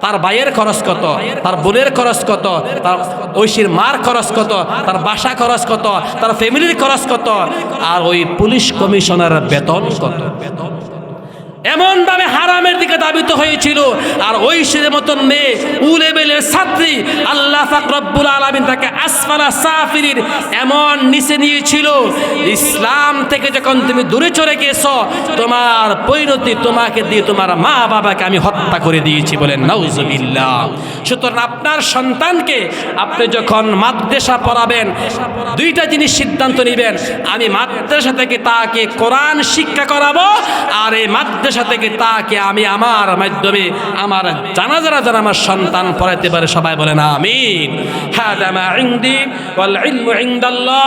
তার ভাইয়ের খরচ কত, তার বোনের খরচ কত, তার ঐশীর মার খরচ কত, তার বাসা খরচ কত, তার ফ্যামিলির খরচ কত, আর ওই পুলিশ কমিশনার বেতন কত। এমনভাবে হারামের দিকে ধাবিত হয়েছিল। আর ওই ছেলের মতন মেয়ে উলেবেলের ছাত্রী, আল্লাহ পাক রব্বুল আলামিন তাকে আসফালা সাফিলিন এমন নিচে নিয়েছিল, ইসলাম থেকে যখন তুমি দূরে চলে গেছো, তোমার পরিণতি তোমাকে দিয়ে তোমার মা বাবাকে আমি হত্যা করে দিয়েছি, বলেন নাউজুবিল্লাহ। সুতরাং আপনার সন্তানকে আপনি যখন মাদ্রাসা পড়াবেন, দুইটা জিনিস সিদ্ধান্ত নেবেন। আমি মাদ্রাসা থেকে তাকে কোরআন শিক্ষা করাবো, আর এই মাদ্রাসা থেকে তাকে আমি আমার মাধ্যমে আমার জানাজারা যেন আমার সন্তান পড়াইতে পারে। সবাই বলেন আমিন। হাদা মা ইনদি ওয়াল ইলমু ইনদাল্লাহ।